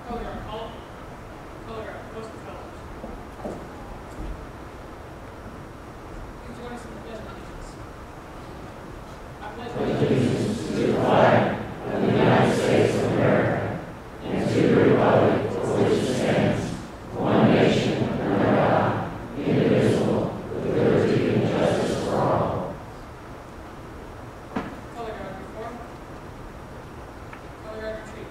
Color guard, color guard, post the colors. Please join us in the pledge of allegiance. I pledge allegiance to the flag of the United States of America and to the republic for which it stands, one nation under God, indivisible, with liberty and justice for all. Color guard reform. Color guard retreat.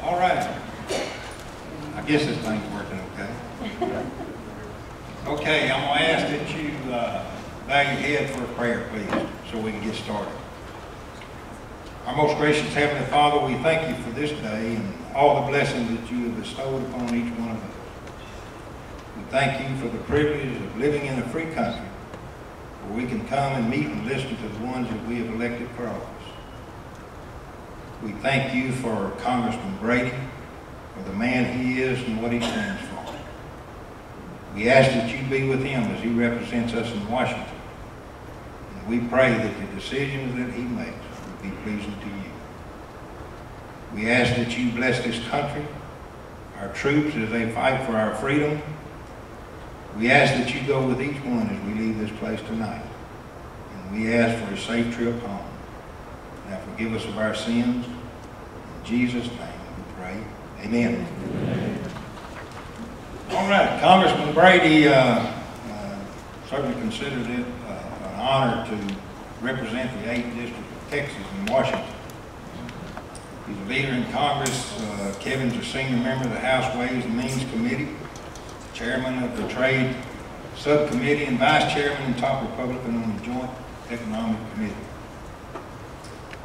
All right. I guess this thing's working okay. Okay, I'm going to ask that you bow your head for a prayer, please, so we can get started. Our most gracious Heavenly Father, we thank you for this day and all the blessings that you have bestowed upon each one of us. We thank you for the privilege of living in a free country where we can come and meet and listen to the ones that we have elected for office. We thank you for Congressman Brady, for the man he is and what he stands for. We ask that you be with him as he represents us in Washington. And we pray that the decisions that he makes will be pleasing to you. We ask that you bless this country, our troops as they fight for our freedom. We ask that you go with each one as we leave this place tonight. And we ask for a safe trip home. Now forgive us of our sins. In Jesus' name we pray. Amen. Amen. All right, Congressman Brady certainly considered it an honor to represent the 8th District of Texas in Washington. He's a leader in Congress. Kevin's a senior member of the House Ways and Means Committee, chairman of the Trade Subcommittee, and vice chairman and top Republican on the Joint Economic Committee.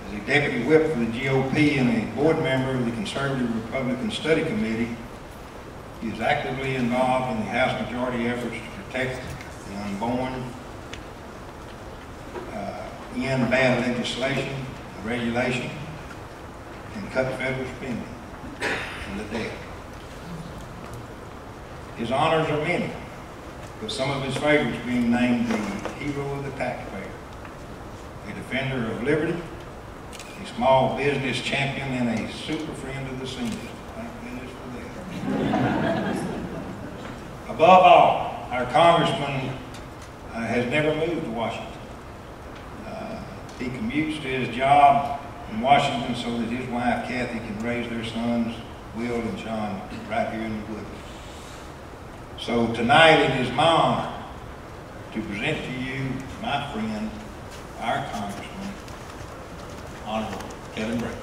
As a deputy whip for the GOP and a board member of the Conservative Republican Study Committee, he is actively involved in the House Majority efforts to protect the unborn, end bad legislation and regulation, and cut federal spending and the debt. His honors are many, with some of his favorites being named the hero of the taxpayer, a defender of liberty, a small business champion, and a super friend of the seniors. Thank goodness for that. Above all, our congressman has never moved to Washington. He commutes to his job in Washington so that his wife, Kathy, can raise their sons, Will and Sean, right here in the Woodlands. So tonight it is my honor to present to you my friend, our Congressman, Honorable Kevin Brady.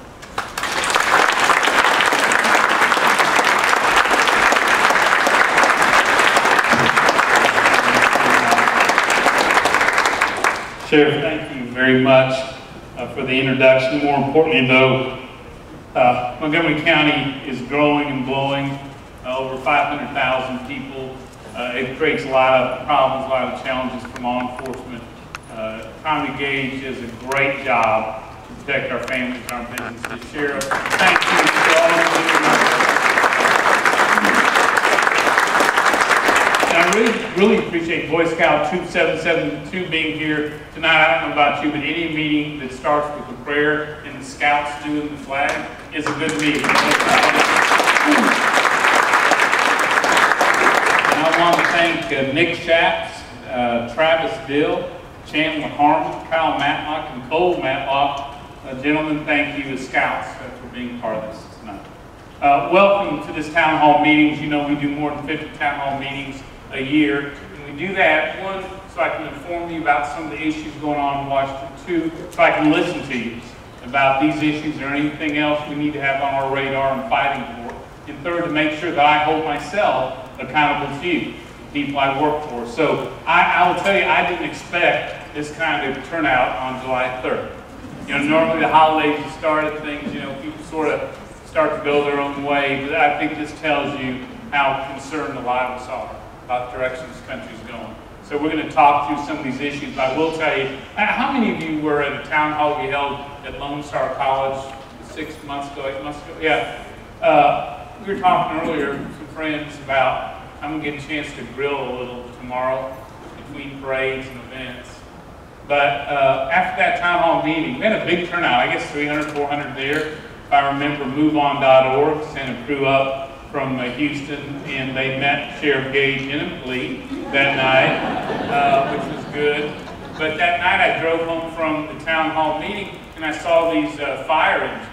Sheriff, thank you very much for the introduction. More importantly, though, Montgomery County is growing and blowing. Over 500,000 people. It creates a lot of problems, a lot of challenges for law enforcement. Tommy Gage does a great job to protect our families and our businesses. Sheriff, thank you for all of you. And I really appreciate Boy Scout Troop 772 being here tonight. I don't know about you, but any meeting that starts with a prayer and the Scouts doing the flag is a good meeting. I want to thank Nick Schatz, Travis Dill, Chandler Harmon, Kyle Matlock, and Cole Matlock. Gentlemen, thank you as Scouts for being part of this tonight. Welcome to this town hall meetings. You know we do more than 50 town hall meetings a year. And we do that, one, so I can inform you about some of the issues going on in Washington. Two, so I can listen to you about these issues or anything else we need to have on our radar and fighting for. And third, to make sure that I hold myself accountable to you, the people I work for. So I will tell you, I didn't expect this kind of turnout on July 3rd. You know, normally the holidays have started things, you know, people sort of start to go their own way, but I think this tells you how concerned a lot of us are about the direction this country's going. So we're going to talk through some of these issues, but I will tell you, how many of you were at a town hall we held at Lone Star College 6 months ago, 8 months ago? Yeah. We were talking earlier with some friends about, I'm going to get a chance to grill a little tomorrow between parades and events. But after that town hall meeting, we had a big turnout, I guess 300, 400 there. If I remember, MoveOn.org sent a crew up from Houston, and they met Sheriff Gage imminently that night, which was good. But that night I drove home from the town hall meeting, and I saw these fire engines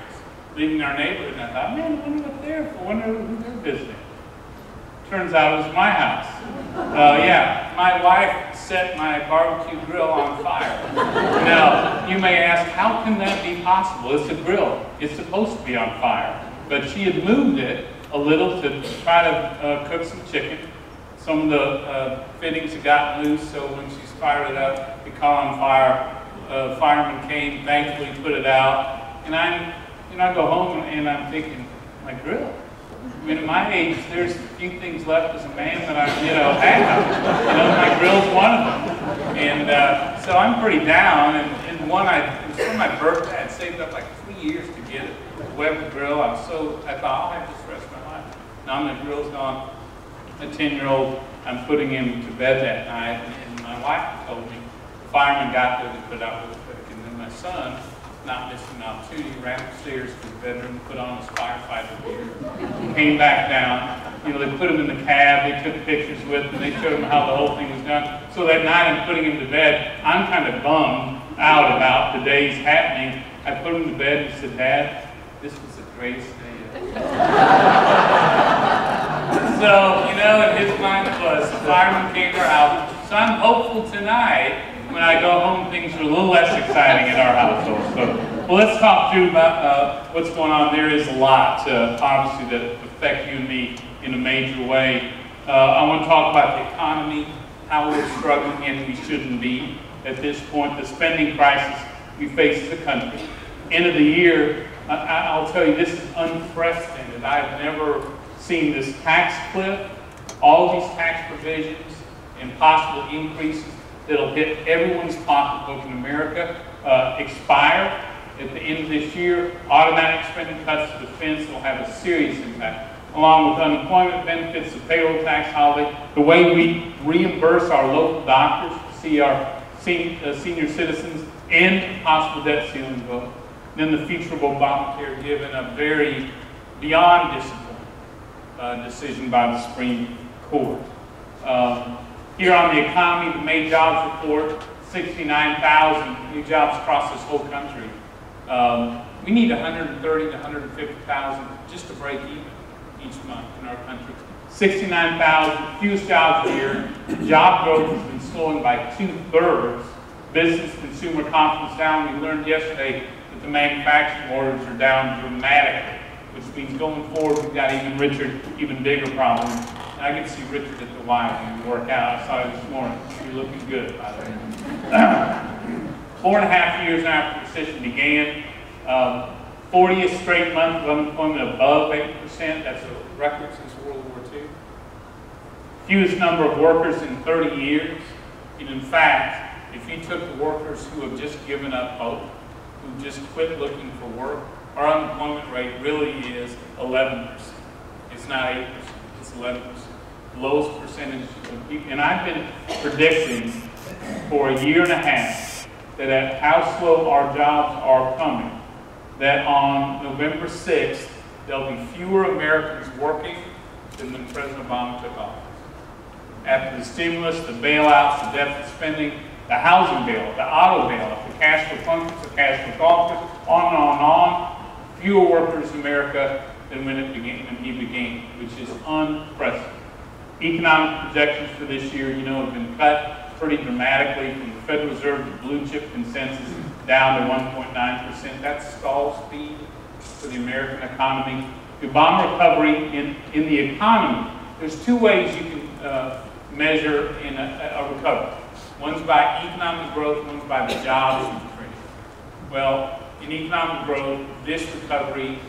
leaving our neighborhood, and I thought, man, I wonder what they're for, I wonder who they're visiting. Turns out it was my house. Yeah, my wife set my barbecue grill on fire. Now, you may ask, how can that be possible? It's a grill. It's supposed to be on fire. But she had moved it a little to try to cook some chicken. Some of the fittings had gotten loose, so when she fired it up, it caught on fire. Fireman came, thankfully put it out. And I go home and I'm thinking, my grill. I mean, at my age, there's a few things left as a man that I, have. My grill's one of them. And so I'm pretty down. And it was for my birthday. I'd saved up like 3 years to get it. Weber grill. I thought, I'll have this the rest of my life. Now my grill's gone. A 10-year-old, I'm putting him to bed that night. And my wife told me, the fireman got there to put it out real quick. And then my son, not missing an opportunity, ran upstairs to his bedroom, put on his firefighter gear, came back down. They put him in the cab, they took pictures with him, they showed him how the whole thing was done. So that night I'm putting him to bed. I'm kind of bummed out about the day's happening. I put him to bed and said, Dad, this was the greatest day ever. So, in his mind it was, the fireman came to our house. So I'm hopeful tonight, when I go home, things are a little less exciting at our household. So, well, let's talk through about what's going on. There is a lot, obviously, that affect you and me in a major way. I want to talk about the economy, how we're struggling, and we shouldn't be at this point. The spending crisis we face as a country. End of the year, I'll tell you, this is unprecedented. I've never seen this tax cliff, all these tax provisions, and possible increases that'll hit everyone's pocketbook in America, expire at the end of this year. Automatic spending cuts to defense will have a serious impact, along with unemployment benefits, the payroll tax holiday, the way we reimburse our local doctors to see our senior citizens, and possible debt ceiling vote. Then the future of Obamacare, given a very beyond disappointing decision by the Supreme Court. Here on the economy, the May jobs report, 69,000 new jobs across this whole country. We need 130 to 150,000 just to break even each month in our country. 69,000, fewest jobs a year. Job growth has been slowing by 2/3. Business consumer confidence down. We learned yesterday that the manufacturing orders are down dramatically, which means going forward we've got even bigger problems. And I get to see Richard at the Y when we work out. I saw you this morning. You're looking good, by the way. 4.5 years after the recession began, 40th straight month of unemployment above 8%. That's a record since World War II. Fewest number of workers in 30 years. And in fact, if you took the workers who have just given up hope, who just quit looking for work, our unemployment rate really is 11%. It's not 8%, it's 11%. Lowest percentage of people. And I've been predicting for a year and a half that at how slow our jobs are coming, that on November 6th, there'll be fewer Americans working than when President Obama took office. After the stimulus, the bailouts, the deficit spending, the housing bill, the auto bill, the cash for clunkers, the cash for golfers, on and on and on. Fewer workers in America than when he began, which is unprecedented. Economic projections for this year, have been cut pretty dramatically from the Federal Reserve to blue chip consensus down to 1.9%. That's stall speed for the American economy. The Obama recovery in the economy, there's two ways you can measure in a recovery. One's by economic growth, one's by the jobs you've created. Well, in economic growth, this recovery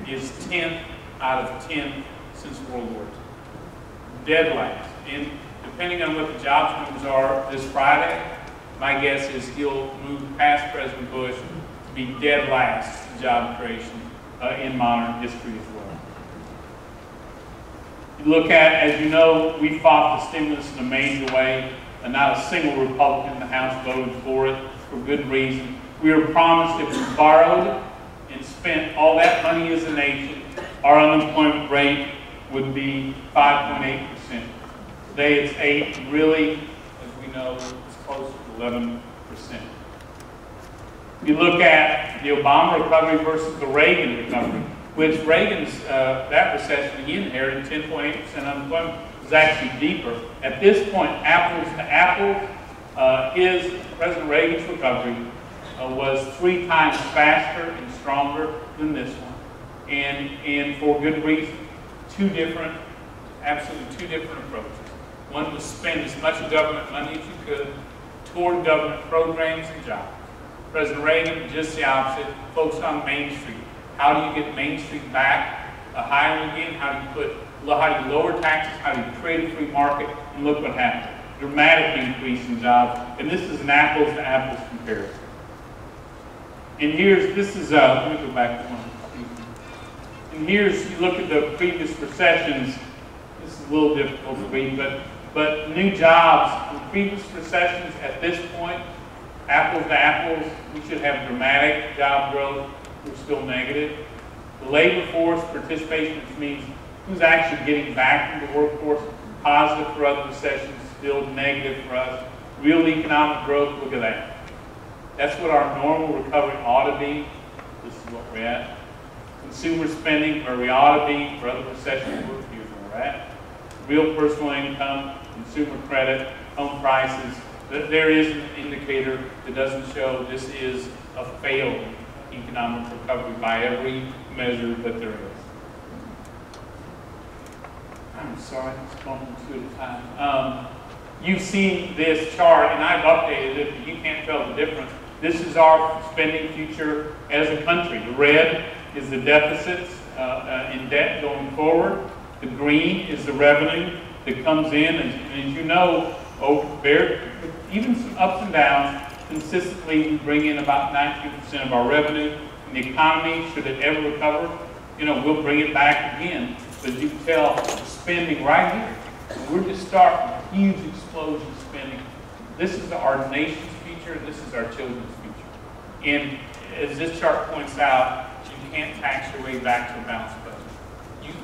is 10th out of 10 since World War II. Dead last. depending on what the jobs numbers are this Friday, my guess is he'll move past President Bush to be dead last in job creation in modern history as well. You look at, as you know, we fought the stimulus in a major way, and not a single Republican in the House voted for it for good reason. We were promised if we borrowed and spent all that money as a nation, our unemployment rate would be 5.8%. Today it's 8%, really, as we know, it's close to 11%. You look at the Obama recovery versus the Reagan recovery, which Reagan's, that recession he inherited, 10.8% unemployment, was actually deeper. At this point, apples to apples, President Reagan's recovery was 3 times faster and stronger than this one. And for good reason. Absolutely two different approaches. One was spend as much government money as you could toward government programs and jobs. President Reagan, just the opposite, focused on Main Street. How do you get Main Street back hiring again? How do you lower taxes? How do you create a free market? And look what happened. Dramatic increase in jobs. And this is an apples to apples comparison. And this is, let me go back to one. And here's, you look at the previous recessions. This is a little difficult to read, but new jobs in previous recessions at this point, apples to apples, we should have dramatic job growth. We're still negative. The labor force participation, which means who's actually getting back into the workforce, positive for other recessions, still negative for us. Real economic growth, look at that. That's what our normal recovery ought to be. This is what we're at. Consumer spending, where we ought to be for other recessions, here's where we're at. Real personal income, consumer credit, home prices. There is an indicator that doesn't show this is a failed economic recovery by every measure that there is. I'm sorry, it's going from 2 at a time. You've seen this chart, and I've updated it, but you can't tell the difference. This is our spending future as a country. The red is the deficits in debt going forward. The green is the revenue that comes in, and as you know, even some ups and downs, consistently we bring in about 92% of our revenue. In the economy, should it ever recover, we'll bring it back again. But you can tell the spending right here. We're just starting a huge explosion of spending. This is our nation's future. This is our children's future. And as this chart points out, you can't tax your way back to a balanced budget.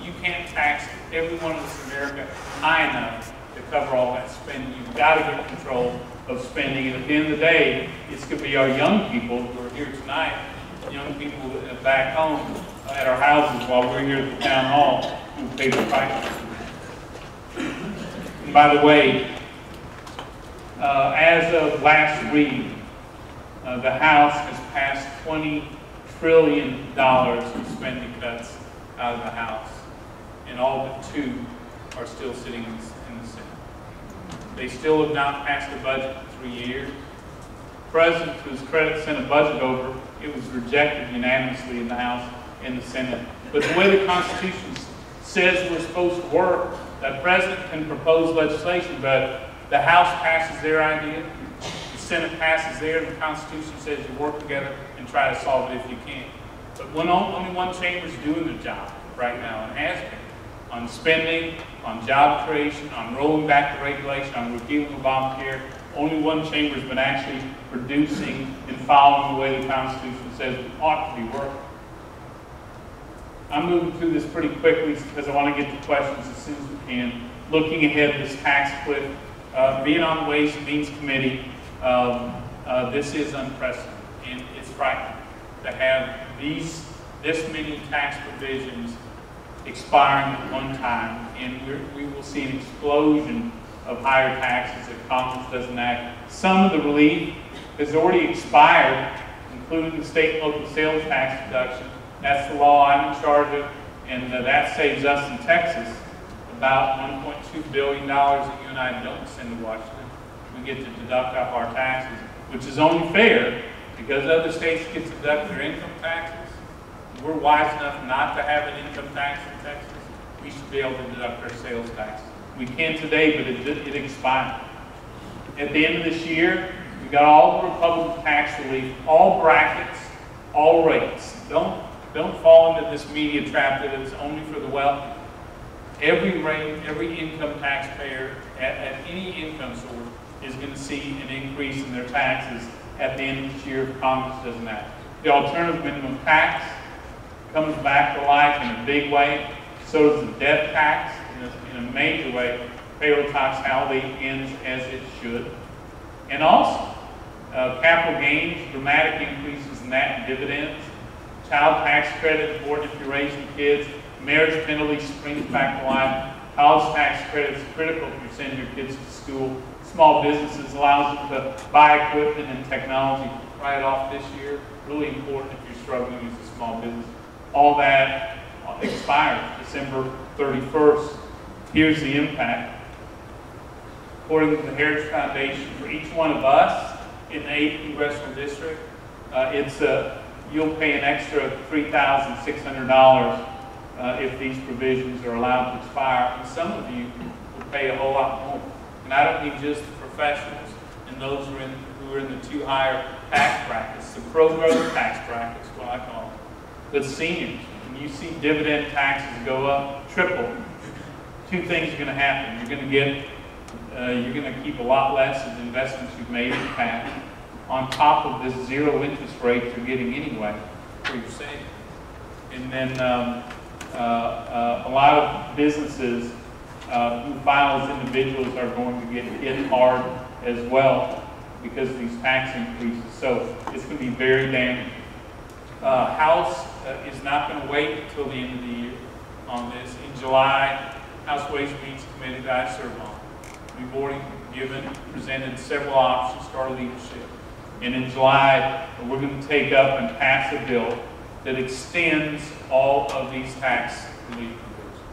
You can't tax everyone in this America high enough to cover all that spending. You've got to get control of spending. And at the end of the day, it's going to be our young people who are here tonight, young people back home at our houses while we're here at the town hall who pay the price. And by the way, as of last reading, the House has passed $20 trillion in spending cuts out of the House, and all but 2 are still sitting in the Senate. They still have not passed a budget in 3 years. The President, to his credit, sent a budget over. It was rejected unanimously in the House and the Senate. But the way the Constitution says we're supposed to work, the President can propose legislation, but the House passes their idea, the Senate passes theirs, and the Constitution says you work together and try to solve it if you can. But only one chamber is doing the job right now, and has been, on spending, on job creation, on rolling back the regulation, on repealing Obamacare. Only one chamber has been actually producing and following the way the Constitution says it ought to be working. I'm moving through this pretty quickly because I want to get to questions as soon as we can. Looking ahead, this tax cliff, being on the Ways and Means Committee, this is unprecedented, and it's frightening to have this many tax provisions expiring at one time, and we will see an explosion of higher taxes if Congress doesn't act. Some of the relief has already expired, including the state and local sales tax deduction. That's the law I'm in charge of, and that saves us in Texas about $1.2 billion that you and I don't send to Washington. We get to deduct off our taxes, which is only fair because other states get to deduct their income taxes. We're wise enough not to have an income tax in Texas. We should be able to deduct our sales taxes. We can today, but it expired. At the end of this year, we got all the Republican tax relief, all brackets, all rates. Don't fall into this media trap that it's only for the wealthy. Every rate, every income taxpayer at any income source is going to see an increase in their taxes at the end of this year if Congress doesn't act. The alternative minimum tax comes back to life in a big way. So does the death tax in a major way. Payroll taxability ends as it should. And also, capital gains, dramatic increases in that and dividends. Child tax credit, important if you're raising kids. Marriage penalty springs back to life. College tax credit is critical if you're sending your kids to school. Small businesses allows them to buy equipment and technology right off this year. Really important if you're struggling as a small business. All that expires December 31st. Here's the impact. According to the Heritage Foundation, for each one of us in the 8th Congressional District, you'll pay an extra $3,600 if these provisions are allowed to expire. And some of you will pay a whole lot more. And I don't mean just the professionals and those who are in the two higher tax brackets, the pro-growth tax brackets, what I call them. But seniors, when you see dividend taxes go up, triple, two things are going to happen. You're going to keep a lot less of the investments you've made in the past, on top of this zero interest rate you're getting anyway for your savings. And then a lot of businesses who file as individuals are going to get hit hard as well because of these tax increases. So it's going to be very damaging. House is not going to wait until the end of the year on this. In July, House Ways and Means Committee that I serve on, we've already presented several options to our leadership. And in July, we're going to take up and pass a bill that extends all of these tax relief provisions.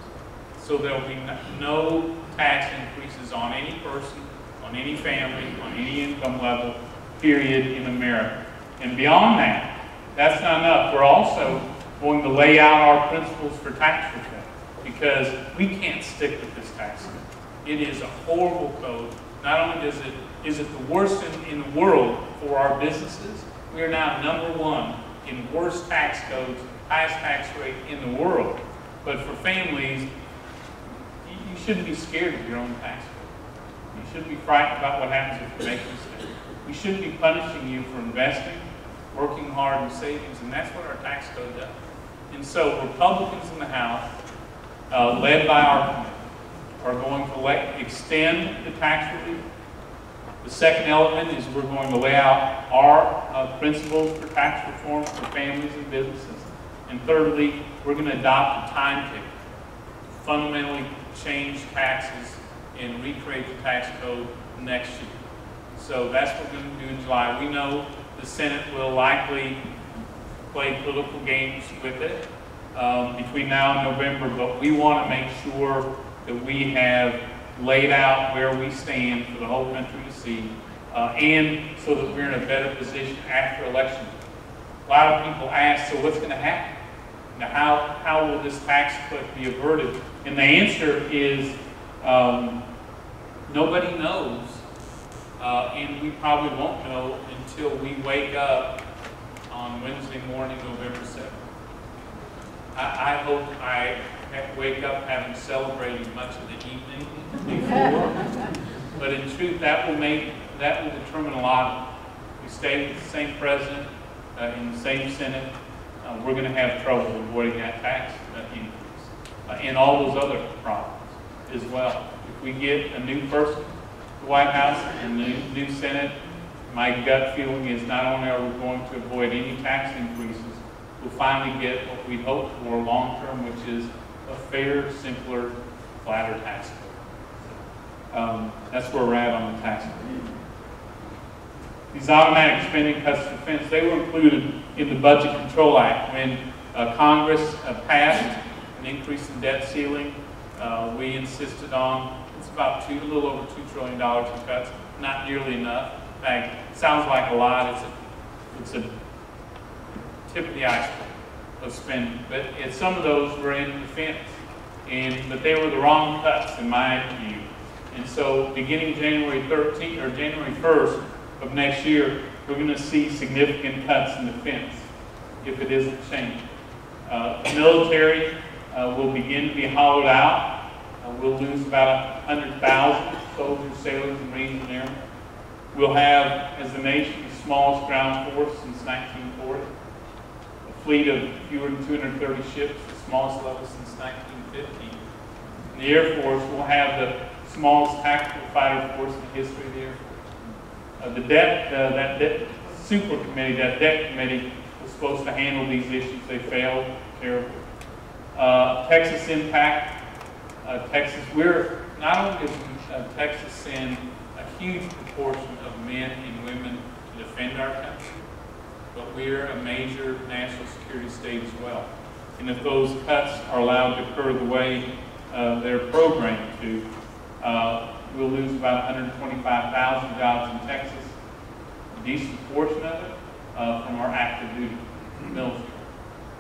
So there will be no tax increases on any person, on any family, on any income level, period, in America. And beyond that, that's not enough. We're also going to lay out our principles for tax reform because we can't stick with this tax code. It is a horrible code. Not only is it the worst in the world for our businesses, we are now #1 in worst tax codes, highest tax rate in the world. But for families, you shouldn't be scared of your own tax code. You shouldn't be frightened about what happens if you make mistakes. We shouldn't be punishing you for investing, working hard in savings, and that's what our tax code does. And so Republicans in the House, led by our committee, are going to extend the tax relief. The second element is we're going to lay out our principles for tax reform for families and businesses. And thirdly, we're going to adopt a timetable to fundamentally change taxes and recreate the tax code next year. So that's what we're going to do in July. We know the Senate will likely play political games with it between now and November, but we want to make sure that we have laid out where we stand for the whole country to see, and so that we're in a better position after election. A lot of people ask, so what's going to happen? Now, how will this tax cut be averted? And the answer is nobody knows, and we probably won't know until we wake up on Wednesday morning, November 7th. I hope I wake up having celebrated much of the evening before, but in truth, that will determine a lot. If we stay with the same president in the same Senate, we're going to have trouble avoiding that tax increase and all those other problems as well. If we get a new person to the White House and a new Senate, my gut feeling is not only are we going to avoid any tax increases, we'll finally get what we hope for long term, which is a fair, simpler, flatter tax code. That's where we're at on the tax code. These automatic spending cuts to defense, they were included in the Budget Control Act when Congress passed an increase in debt ceiling. We insisted on, it's about a little over $2 trillion in cuts, not nearly enough. In fact, it sounds like a lot. It's a tip of the iceberg of spending, but some of those were in defense. but they were the wrong cuts in my view. And so beginning January 13th or January 1st of next year, we're going to see significant cuts in defense if it isn't changed. The military will begin to be hollowed out. We'll lose about 100,000 soldiers, sailors, and Marines and Airmen. We'll have, as a nation, the smallest ground force since 1940. A fleet of fewer than 230 ships, the smallest level since 1950. In the Air Force, we'll have the smallest tactical fighter force in the history of the Air Force. That super committee, that debt committee, was supposed to handle these issues. They failed terribly. Texas impact. Texas, we're not only does Texas send a huge proportion of men and women to defend our country, but we're a major national security state as well. And if those cuts are allowed to occur the way they're programmed to, we'll lose about 125,000 jobs in Texas, a decent portion of it from our active duty military.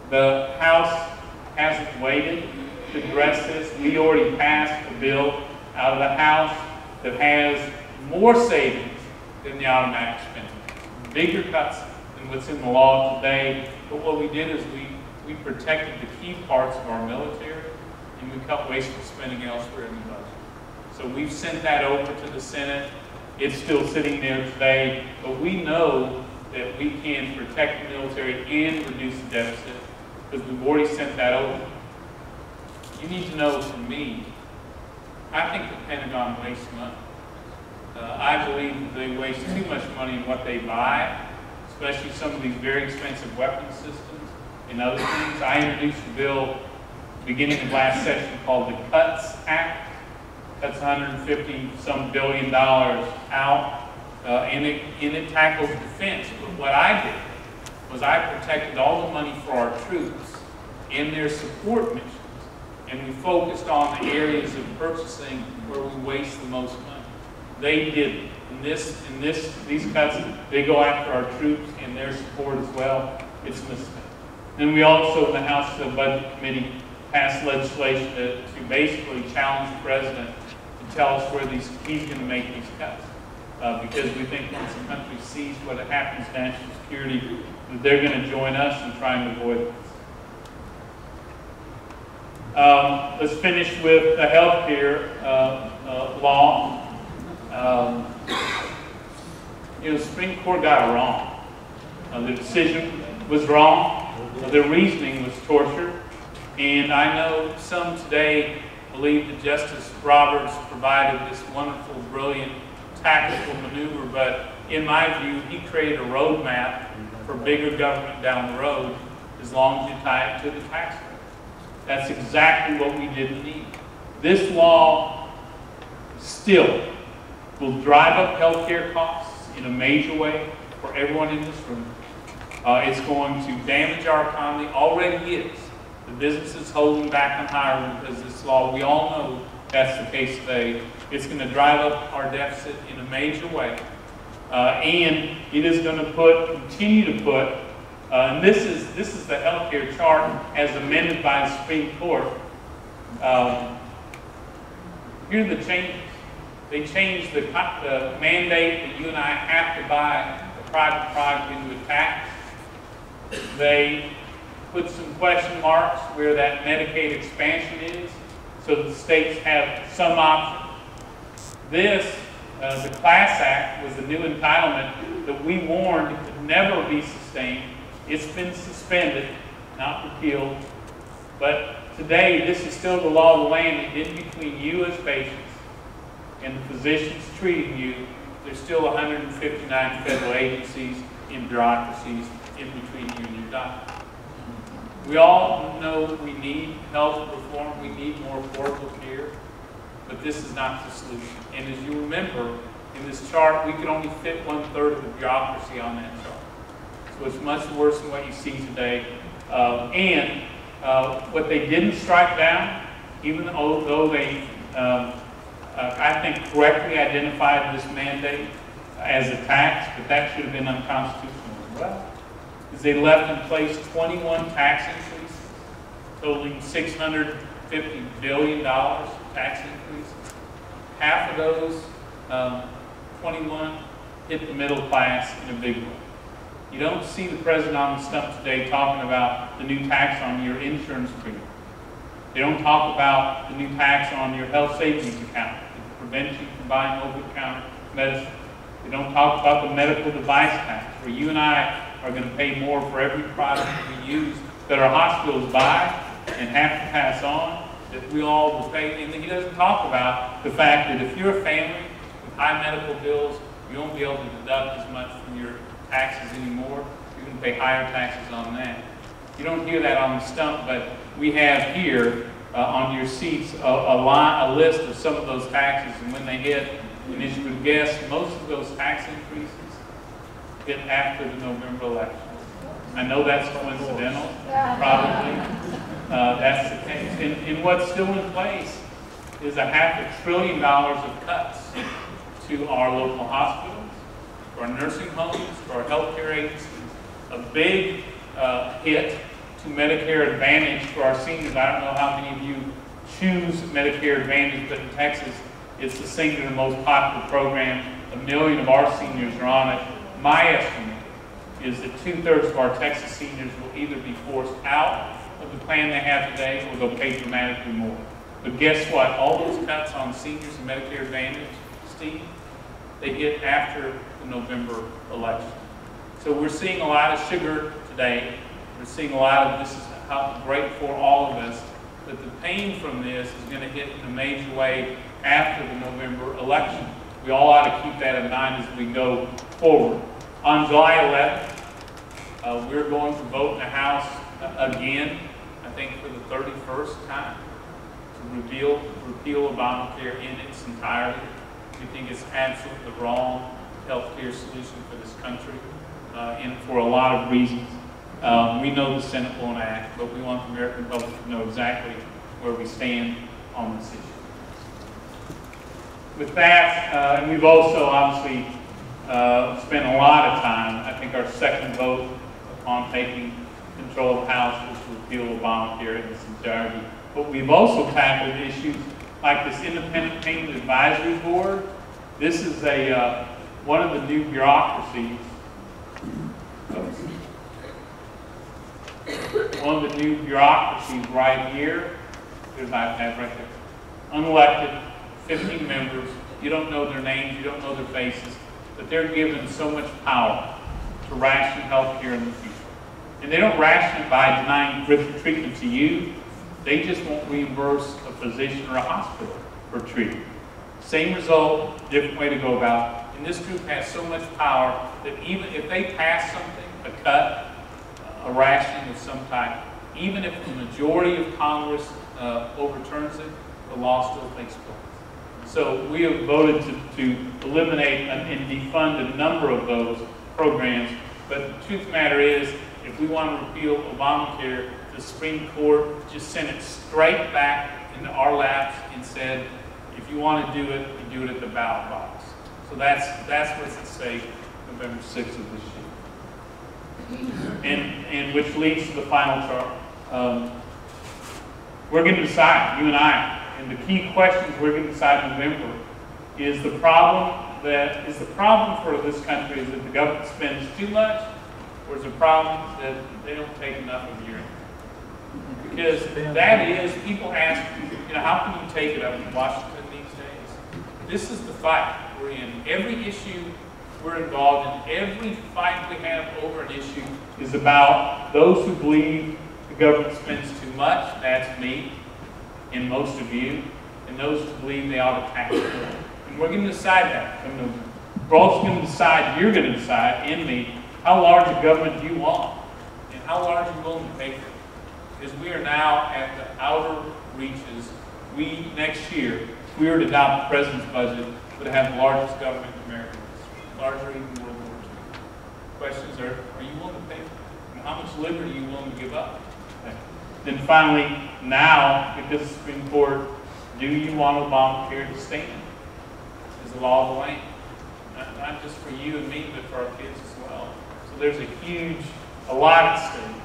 The House hasn't waited to address this. We already passed a bill out of the House that has more savings than the automatic spending, bigger cuts than what's in the law today. But what we did is we protected the key parts of our military, and we cut wasteful spending elsewhere in the budget. So we've sent that over to the Senate. It's still sitting there today, but we know that we can protect the military and reduce the deficit because we've already sent that over. You need to know from me, I think the Pentagon wastes money. I believe that they waste too much money in what they buy, especially some of these very expensive weapon systems and other things. I introduced a bill beginning of last session called the Cuts Act. That's $150-some billion out, and it tackles defense. But what I did was I protected all the money for our troops in their support missions, and we focused on the areas of purchasing where we waste the most money. They did these cuts. They go after our troops and their support as well. It's a mistake. And we also, in the House Budget Committee, passed legislation to basically challenge the president to tell us where he's going to make these cuts. Because we think once the country sees what happens to national security, that they're going to join us in trying to avoid this. Let's finish with the health care law. The Supreme Court got it wrong. The decision was wrong. The reasoning was torture. And I know some today believe that Justice Roberts provided this wonderful, brilliant tactical maneuver, but in my view, he created a roadmap for bigger government down the road as long as you tie it to the tax rate. That's exactly what we didn't need. This law still will drive up health care costs in a major way for everyone in this room. It's going to damage our economy, already is. The business is holding back on hiring because of this law. We all know that's the case today. It's going to drive up our deficit in a major way. And it is going to continue to put, and this is the health care chart as amended by the Supreme Court. Here are the changes. They changed the mandate that you and I have to buy a private product into a tax. They put some question marks where that Medicaid expansion is, so that the states have some option. This, the Class Act, was the new entitlement that we warned could never be sustained. It's been suspended, not repealed. But today, this is still the law of the land, and in between you as patients and the physicians treating you, there's still 159 federal agencies and bureaucracies in between you and your doctor. We all know we need health reform, we need more affordable care, but this is not the solution. And as you remember, in this chart, we could only fit 1/3 of the bureaucracy on that chart. So it's much worse than what you see today. What they didn't strike down, even though they, I think, correctly identified this mandate as a tax, but that should have been unconstitutional as well, is they left in place 21 tax increases totaling $600 $150 billion tax increases. Half of those, 21, hit the middle class in a big way. You don't see the president on the stump today talking about the new tax on your insurance premium. They don't talk about the new tax on your health savings account that prevents you from buying over-the-counter medicine. They don't talk about the medical device tax, where you and I are going to pay more for every product that we use that our hospitals buy and have to pass on, that we all will pay. And he doesn't talk about the fact that if you're a family with high medical bills, you won't be able to deduct as much from your taxes anymore. You're going to pay higher taxes on that. You don't hear that on the stump, but we have here on your seats a list of some of those taxes and when they hit. And as you would guess, most of those tax increases hit after the November election. I know that's coincidental, probably. That's the case. And what's still in place is $500 billion of cuts to our local hospitals, to our nursing homes, to our healthcare agencies. A big hit to Medicare Advantage for our seniors. I don't know how many of you choose Medicare Advantage, but in Texas, it's the single most popular program. 1 million of our seniors are on it. My estimate is that 2/3 of our Texas seniors will either be forced out of the plan they have today or they'll pay dramatically more. But guess what? All those cuts on seniors and Medicare Advantage, Steve, they hit after the November election. So we're seeing a lot of sugar today. We're seeing a lot of this is how great for all of us. But the pain from this is going to hit in a major way after the November election. We all ought to keep that in mind as we go forward. On July 11th, we're going to vote in the House again, I think for the 31st time, to repeal Obamacare in its entirety. We think it's absolutely the wrong health care solution for this country, and for a lot of reasons. We know the Senate won't act, but we want the American public to know exactly where we stand on this issue. With that, and we've also obviously spent a lot of time, I think our second vote on taking control of the House was to repeal Obamacare in its entirety. But we've also tackled issues like this Independent Payment Advisory Board. This is one of the new bureaucracies. One of the new bureaucracies right here. There's iPad right there. Unelected, 15 members. You don't know their names, you don't know their faces, but they're given so much power to ration health care in the future. And they don't ration it by denying treatment to you. They just won't reimburse a physician or a hospital for treatment. Same result, different way to go about it. And this group has so much power that even if they pass something, a cut, a rationing of some type, even if the majority of Congress overturns it, the law still takes place. So we have voted to eliminate and defund a number of those programs. But the truth of the matter is, if we want to repeal Obamacare, the Supreme Court just sent it straight back into our laps and said, if you want to do it, you do it at the ballot box. So that's what's at stake November 6th of this year. And which leads to the final chart. We're going to decide, you and I, and the key questions we're going to decide in November is the problem for this country is that the government spends too much, or is the problem that they don't take enough of your income? Because that is, people ask, how can you take it up in Washington these days? This is the fight we're in. Every issue we're involved in, every fight we have over an issue is about those who believe the government spends too much, that's me, and most of you, and those who believe they ought to tax more. And we're going to decide that. We're also going to decide, you're going to decide, and me, how large a government do you want, and how large are you willing to pay for it? Because we are now at the outer reaches. Next year, if we were to adopt the president's budget, would have the largest government in America, larger even than World War II. Questions are you willing to pay for it? And how much liberty are you willing to give up? Okay. Then finally, now, because the Supreme Court, do you want Obamacare to stand as the law of the land? Not just for you and me, but for our kids as well. So there's a lot at stake.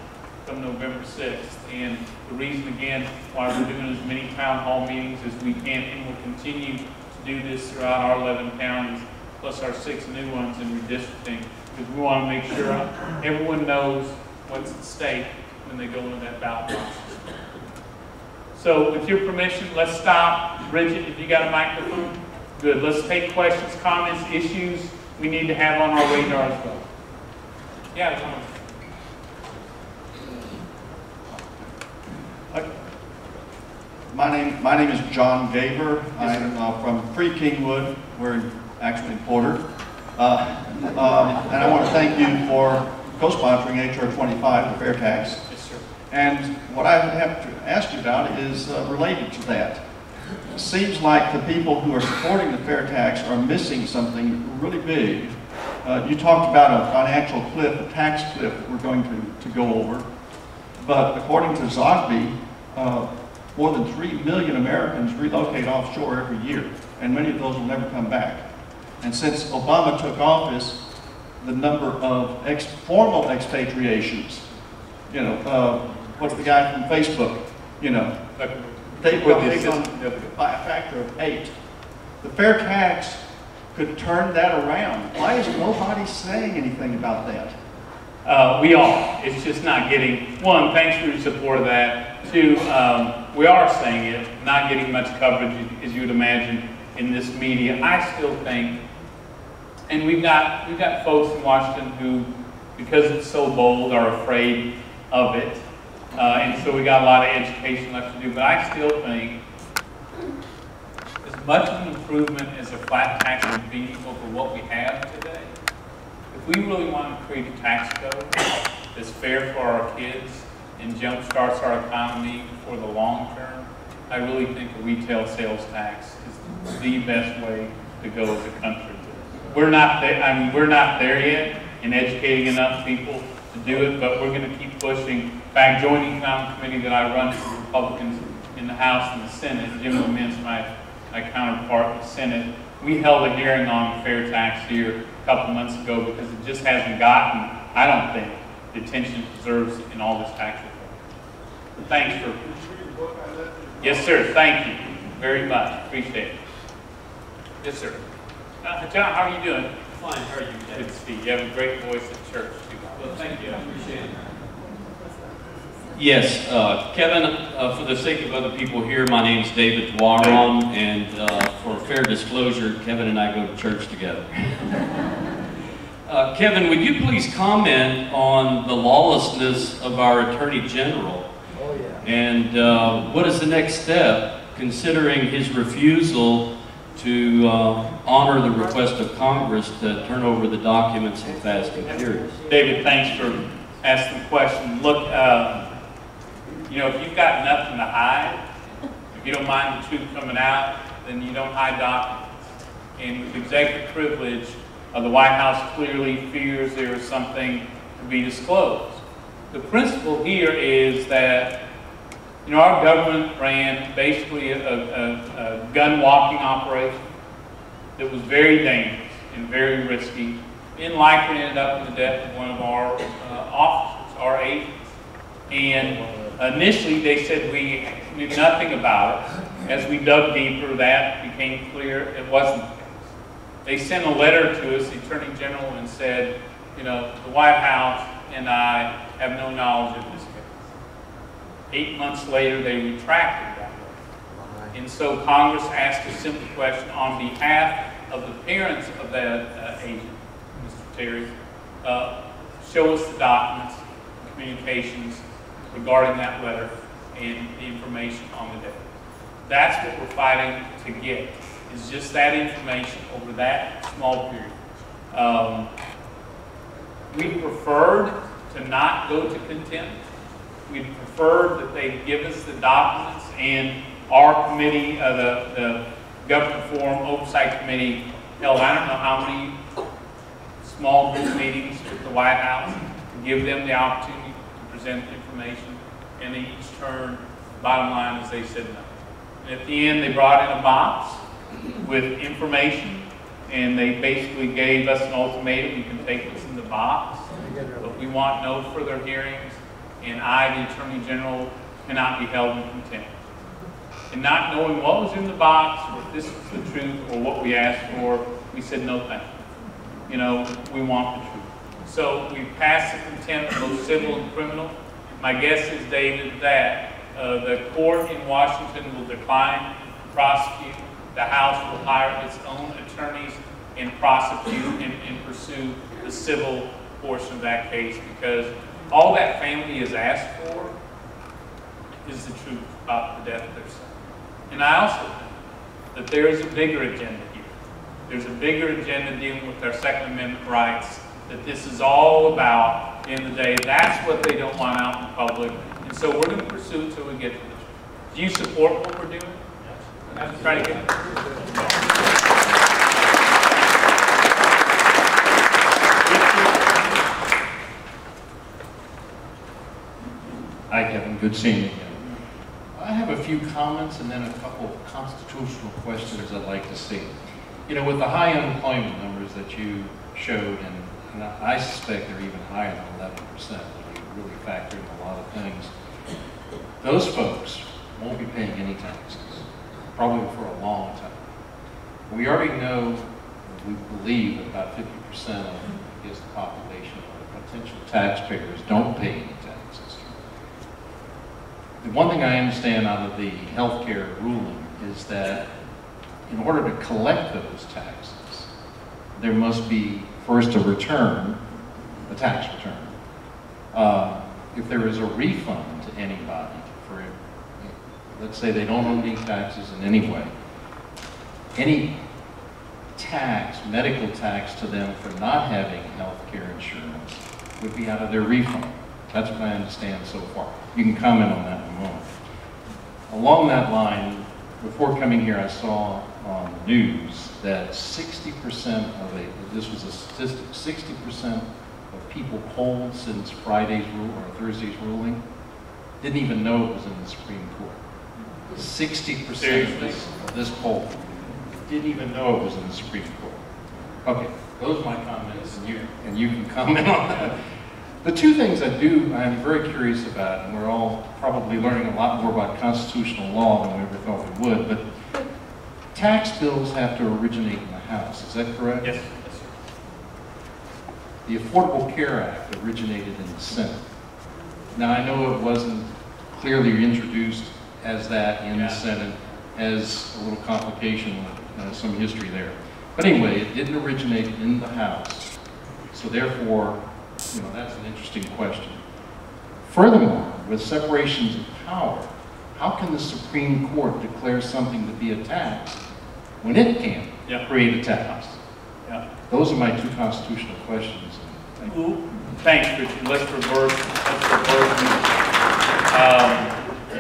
come November 6th. And the reason, again, why we're doing as many town hall meetings as we can, and we'll continue to do this throughout our 11 counties, plus our 6 new ones in redistricting, because we want to make sure everyone knows what's at stake when they go into that ballot box. So with your permission, let's stop. Bridget, if you got a microphone? Good. Let's take questions, comments, issues we need to have on our radar as well. Yeah, come on. My name is John Gaber. I'm from Pre-Kingwood. We're actually in Porter. And I want to thank you for co-sponsoring HR 25, the fair tax. Yes, sir. And what I have to ask you about is related to that. It seems like the people who are supporting the fair tax are missing something really big. You talked about a financial cliff, a tax cliff that we're going to go over. But according to Zogby, more than 3 million Americans relocate offshore every year, and many of those will never come back. And since Obama took office, the number of formal expatriations, you know, what's the guy from Facebook, you know, they've gone by a factor of 8. The fair tax could turn that around. Why is nobody saying anything about that? We are. It's just not getting, one, thanks for your support of that. 2, we are saying it, not getting much coverage, as you would imagine, in this media. I still think, and we've got folks in Washington who, because it's so bold, are afraid of it. And so we got a lot of education left to do. But I still think as much of an improvement as a flat tax would be over what we have today, if we really want to create a tax code that's fair for our kids and jumpstarts our economy for the long term, I really think a retail sales tax is the best way to go as a country. We're not there. I mean, we're not there yet in educating enough people to do it, but we're going to keep pushing. In fact, joining economic committee that I run for Republicans in the House and the Senate, Jim Lement's my counterpart in the Senate, we held a hearing on fair tax here a couple months ago because it just hasn't gotten, I don't think, the attention it deserves in all this tax reform. But thanks for. Yes, sir. Thank you very much. Appreciate it. Yes, sir. John, how are you doing? Fine. How are you? Good to see you. You have a great voice at church, too. Well, thank you. I appreciate it. Yes, Kevin, for the sake of other people here, my name is David Dwaron, and for fair disclosure, Kevin and I go to church together. Kevin, would you please comment on the lawlessness of our Attorney General? Oh, yeah. And what is the next step, considering his refusal to honor the request of Congress to turn over the documents in Fast and Furious? David, thanks for asking the question. Look, you know, if you've got nothing to hide, if you don't mind the truth coming out, then you don't hide documents. And with executive privilege, the White House clearly fears there is something to be disclosed. The principle here is that, you know, our government ran basically a gun walking operation that was very dangerous and very risky, and likely ended up in the death of one of our officers, our agents. And initially they said we knew nothing about it. As we dug deeper, that became clear it wasn't the case. They sent a letter to us, the Attorney General, and said, you know, the White House and I have no knowledge of this case. 8 months later, they retracted that letter. And so Congress asked a simple question on behalf of the parents of that agent, Mr. Terry, show us the documents, communications regarding that letter and the information on the day. That's what we're fighting to get, is just that information over that small period. We preferred to not go to contempt. We preferred that they give us the documents, and our committee, the Government Forum Oversight Committee, held I don't know how many small group meetings with the White House to give them the opportunity to present the information, and they each turned, bottom line is they said no. And at the end, they brought in a box with information, and they basically gave us an ultimatum: you can take what's in the box, but we want no further hearings and I, the Attorney General, cannot be held in contempt. And not knowing what was in the box, or if this was the truth, or what we asked for, we said no thank you. You know, we want the truth. So we passed the contempt, both civil and criminal. My guess is, David, that the court in Washington will decline to prosecute. The House will hire its own attorneys and prosecute and pursue the civil portion of that case, because all that family has asked for is the truth about the death of their son. And I also think that there is a bigger agenda here. There's a bigger agenda dealing with our Second Amendment rights, that this is all about. At the end of the day, that's what they don't want out in public. And so we're going to pursue it until we get to the truth. Do you support what we're doing? Yes. Try to get Hi, Kevin. Good seeing you again. I have a few comments and then a couple of constitutional questions I'd like to see. You know, with the high unemployment numbers that you showed, and I suspect they're even higher than 11% when you really factor in a lot of things, those folks won't be paying any taxes, probably for a long time. We already know, we believe, that about 50% of, I guess, the population of potential taxpayers don't pay any taxes. The one thing I understand out of the healthcare ruling is that in order to collect those taxes, there must be first a return, a tax return. If there is a refund to anybody for, let's say they don't owe any taxes in any way, any tax, medical tax to them for not having health care insurance would be out of their refund. That's what I understand so far. You can comment on that in a moment. Along that line, before coming here, I saw on the news that 60% of this was a statistic, 60% of people polled since Friday's rule or Thursday's ruling didn't even know it was in the Supreme Court. 60% of this poll didn't even know it was in the Supreme Court. Okay, those are my comments, and you can comment on that. The two things I'm very curious about, and we're all probably learning a lot more about constitutional law than we ever thought we would, but tax bills have to originate in the House, is that correct? Yes, yes, sir. The Affordable Care Act originated in the Senate. Now, I know it wasn't clearly introduced as that in the Senate, as a little complication with some history there. But anyway, it didn't originate in the House, so therefore, you know, that's an interesting question. Furthermore, with separations of power, how can the Supreme Court declare something to be a tax when it can't create a tax? Yeah. Those are my two constitutional questions. Thank you. Thanks, Richard. Let's reverse.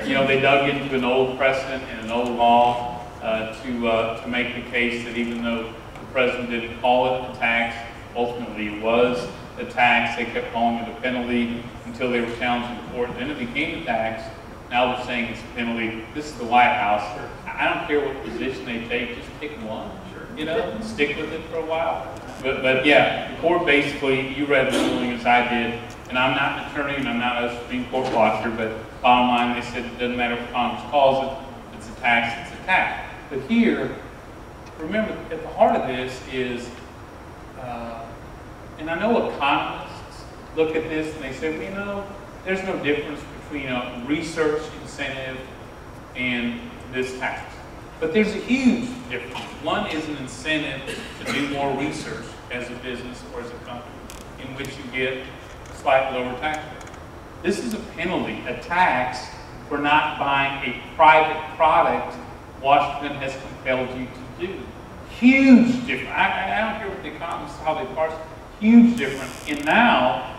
You know, they dug into an old precedent and an old law to make the case that even though the president didn't call it a tax, ultimately it was a tax. They kept calling it a penalty until they were challenged in court. Then it became a tax. Now they're saying it's a penalty. This is the White House. I don't care what position they take, just pick one. You know, and stick with it for a while. But yeah, the court basically, you read the ruling as I did, and I'm not an attorney and I'm not a Supreme Court watcher, but bottom line, they said it doesn't matter what Congress calls it, it's a tax, it's a tax. But here, remember, at the heart of this is, and I know economists look at this and they say, well, you know, there's no difference between a research incentive and this tax. But there's a huge difference. One is an incentive to do more research as a business or as a company, in which you get a slightly lower tax rate. This is a penalty, a tax for not buying a private product Washington has compelled you to do. Huge difference. I don't care what the economists, how they parse it. Huge difference. And now,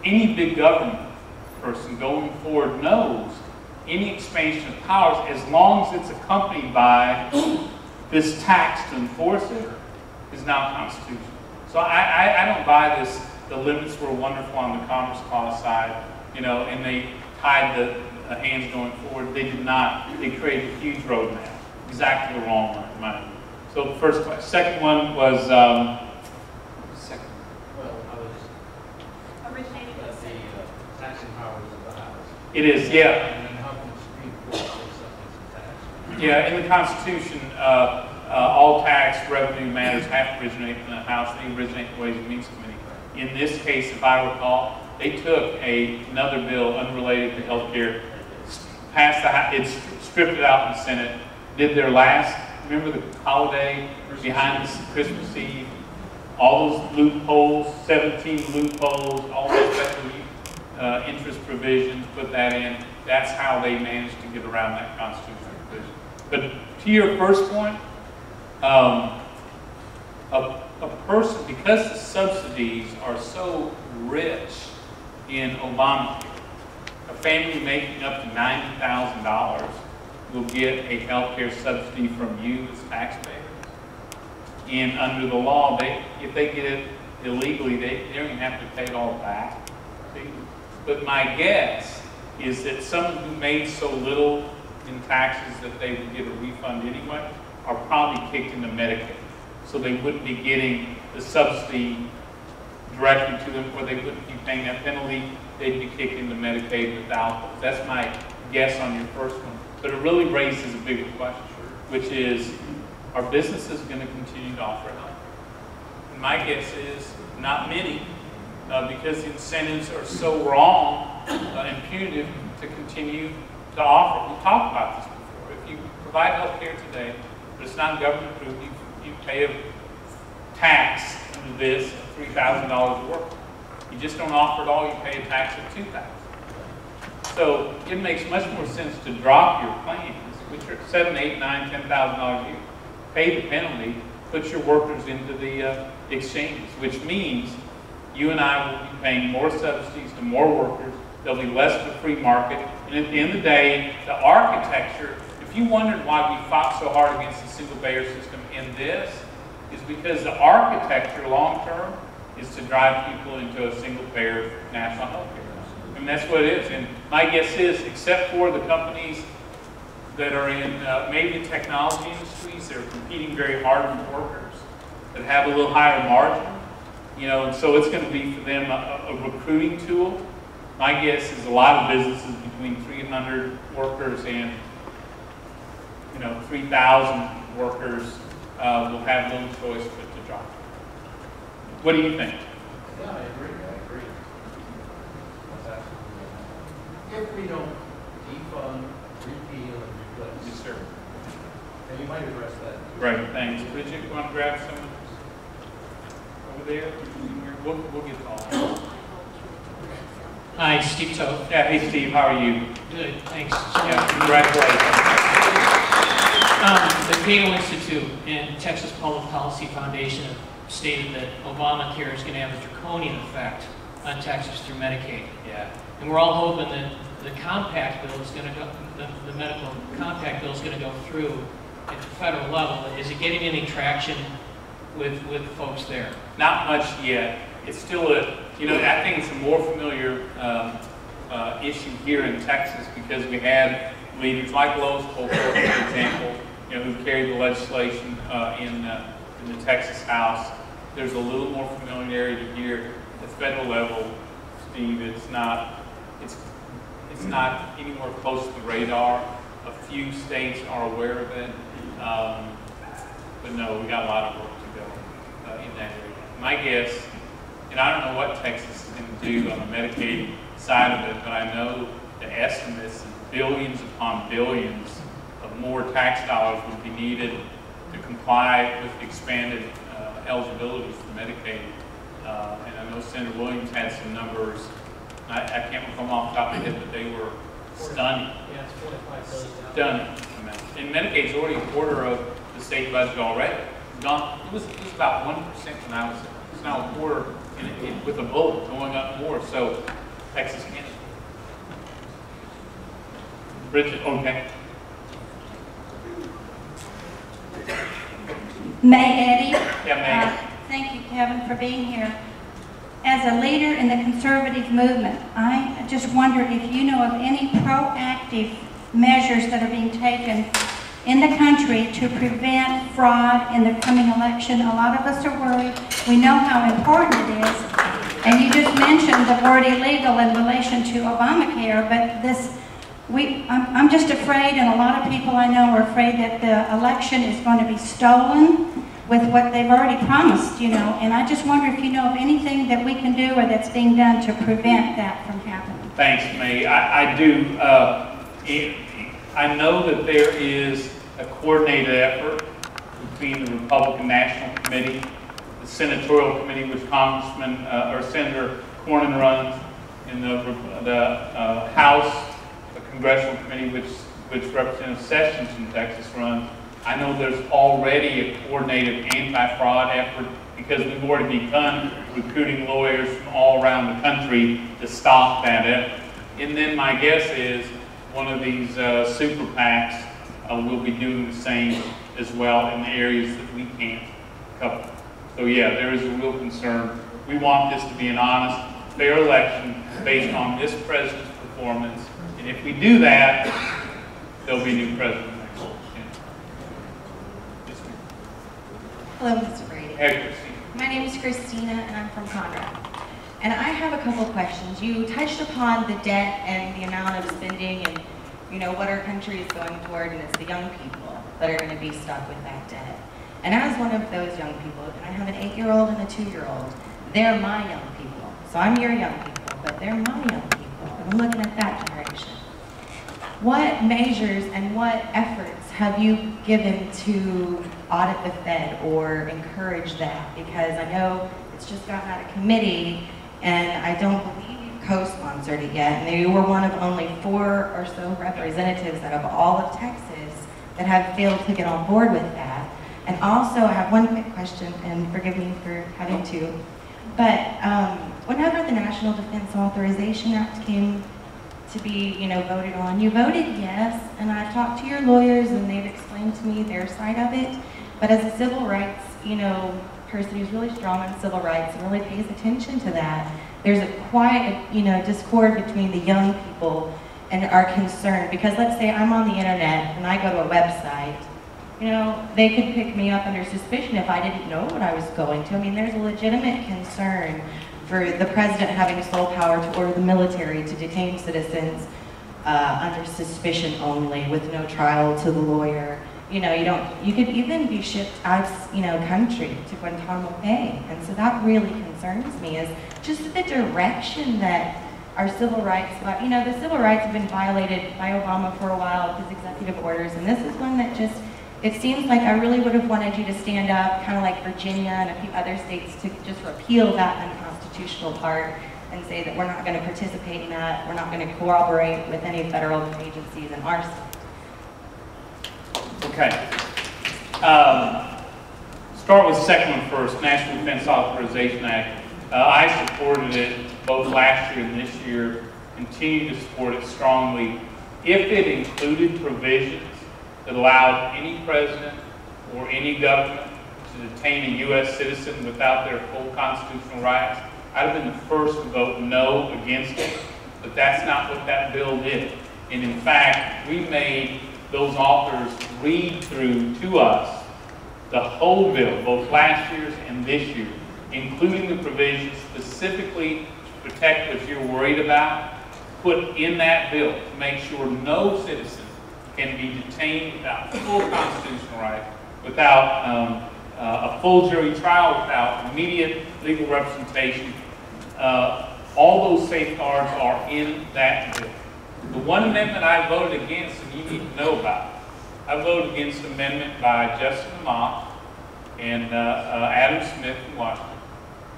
any big government person going forward knows any expansion of powers, as long as it's accompanied by this tax to enforce it, is now constitutional. So I don't buy this, the limits were wonderful on the Commerce Clause side, you know, and they tied the hands going forward. They did not. They created a huge roadmap. Exactly the wrong one, in my opinion. So the first question. Second one was, Originating with taxing power It is, yeah. And then how can the Supreme Court say something's a tax? Yeah, in the Constitution, all tax revenue matters have to originate in the House. They originate in the Ways and Means Committee. In this case, if I recall, they took another bill unrelated to health care, passed it, stripped it out in the Senate, did their last, remember the holiday behind the Christmas Eve? All those loopholes, 17 loopholes, all those special interest provisions, put that in. That's how they managed to get around that constitutional provision. But to your first point, a person, because the subsidies are so rich in Obamacare, a family making up to $90,000 will get a health care subsidy from you as taxpayers. And under the law, if they get it illegally, they don't even have to pay it all back. But my guess is that someone who made so little in taxes that they would get a refund anyway are probably kicked into Medicaid. So they wouldn't be getting the subsidy directly to them, or they wouldn't be paying that penalty. They'd be kicked into Medicaid without. That's my guess on your first one. But it really raises a bigger question, which is, are businesses going to continue to offer help? And my guess is not many, because the incentives are so wrong and punitive to continue to offer. We talked about this before. If you provide health care today, but it's not government approved, you pay a tax under this of $3,000 a worker. You just don't offer it all, you pay a tax of $2,000. So it makes much more sense to drop your plans, which are $7,000, $8,000, $9,000, $10,000 a year. Pay the penalty, put your workers into the exchanges, which means you and I will be paying more subsidies to more workers. There'll be less of a free market. And at the end of the day, the architecture, if you wondered why we fought so hard against the single-payer system in this, is because the architecture long-term is to drive people into a single-payer national health care. And that's what it is. And my guess is, except for the companies that are in maybe the technology industries that are competing very hard with workers, that have a little higher margin, and so it's going to be for them a recruiting tool. My guess is a lot of businesses between 300 workers and 3,000 workers will have little choice but to drop. What do you think? Yeah, I agree. If we don't defund, repeal, and replace. Yes, sir. And you might address that. Great, thanks. Bridget, you want to grab some over there? We'll get to all that. Hi, Steve Toth. Yeah, hey Steve, how are you? Good, thanks. Yeah, congratulations. The Cato Institute and Texas Public Policy Foundation have stated that Obamacare is going to have a draconian effect on Texas through Medicaid. Yeah. And we're all hoping that the compact bill is going to go, the medical compact bill is going to go through at the federal level. Is it getting any traction with folks there? Not much yet. It's still I think it's a more familiar issue here in Texas because we had leaders like Lois Colfer, for example, who carried the legislation in the Texas House. There's a little more familiarity here at the federal level, Steve. It's not anywhere close to the radar. A few states are aware of it, but no, we got a lot of work to go in that area. My guess, and I don't know what Texas is going to do on the Medicaid side of it, but I know the estimates of billions upon billions of more tax dollars would be needed to comply with the expanded eligibility for Medicaid. And I know Senator Williams had some numbers. I can't recall them off the top of my head, but they were stunning. Yeah, it's $45 billion. Stunning. And Medicaid's already a quarter of the state budget already. It was about 1% when I was there. It's now a quarter with a bullet going up more. So Texas can't. Bridget, okay. May Eddy. Yeah, May. Thank you, Kevin, for being here. As a leader in the conservative movement, I just wondered if you know of any proactive measures that are being taken in the country to prevent fraud in the coming election. A lot of us are worried. We know how important it is. And you just mentioned the word illegal in relation to Obamacare, but I'm just afraid, and a lot of people I know are afraid that the election is going to be stolen with what they've already promised, you know. And I just wonder if you know of anything that we can do or that's being done to prevent that from happening. Thanks, May. I do. I know that there is a coordinated effort between the Republican National Committee, the Senatorial Committee, which Congressman or Senator Cornyn runs, and the House, the Congressional Committee, which Representative Sessions from Texas runs. I know there's already a coordinated anti-fraud effort because we've already begun recruiting lawyers from all around the country to stop that effort. And then my guess is one of these super PACs will be doing the same as well in the areas that we can't cover. So yeah, there is a real concern. We want this to be an honest, fair election based on this president's performance. And if we do that, there'll be a new president. Hello, Mr. Brady. Hey, Christine. My name is Christina, and I'm from Conrad. And I have a couple of questions. You touched upon the debt and the amount of spending and, you know, what our country is going toward, and it's the young people that are going to be stuck with that debt. And as one of those young people, and I have an 8-year-old and a 2-year-old, they're my young people. So I'm your young people, but they're my young people. And I'm looking at that generation. What measures and what efforts have you given to audit the Fed or encourage that? Because I know it's just gotten out of committee, and I don't believe you co-sponsored it yet. And you were one of only 4 or so representatives out of all of Texas that have failed to get on board with that. And also, I have one quick question, and forgive me for having to, but whenever the National Defense Authorization Act came to be, you know, voted on, you voted yes, and I've talked to your lawyers and they've explained to me their side of it. But as a civil rights, you know, person who's really strong on civil rights and really pays attention to that, there's a quiet, you know, discord between the young people and our concern. Because let's say I'm on the internet and I go to a website, you know, they could pick me up under suspicion if I didn't know what I was going to. I mean, there's a legitimate concern for the president having sole power to order the military to detain citizens under suspicion only, with no trial to the lawyer. You know, you could even be shipped out of, you know, country to Guantanamo Bay. And so that really concerns me, is just the direction that our civil rights, you know, the civil rights have been violated by Obama for a while with his executive orders, and this is one that just, it seems like I really would have wanted you to stand up, kind of like Virginia and a few other states, to just repeal that unconstitutional part and say that we're not going to participate in that, we're not going to cooperate with any federal agencies in our state. Okay. Start with the second one first, National Defense Authorization Act. I supported it both last year and this year, continue to support it strongly. If it included provisions that allowed any president or any government to detain a U.S. citizen without their full constitutional rights, I'd have been the first to vote no against it, but that's not what that bill did. And in fact, we made those authors read through to us the whole bill, both last year's and this year, including the provisions specifically to protect what you're worried about, put in that bill to make sure no citizen can be detained without full constitutional rights, without a full jury trial, without immediate legal representation. All those safeguards are in that bill. The one amendment I voted against, and you need to know about, I voted against an amendment by Justin Lamont and Adam Smith in Washington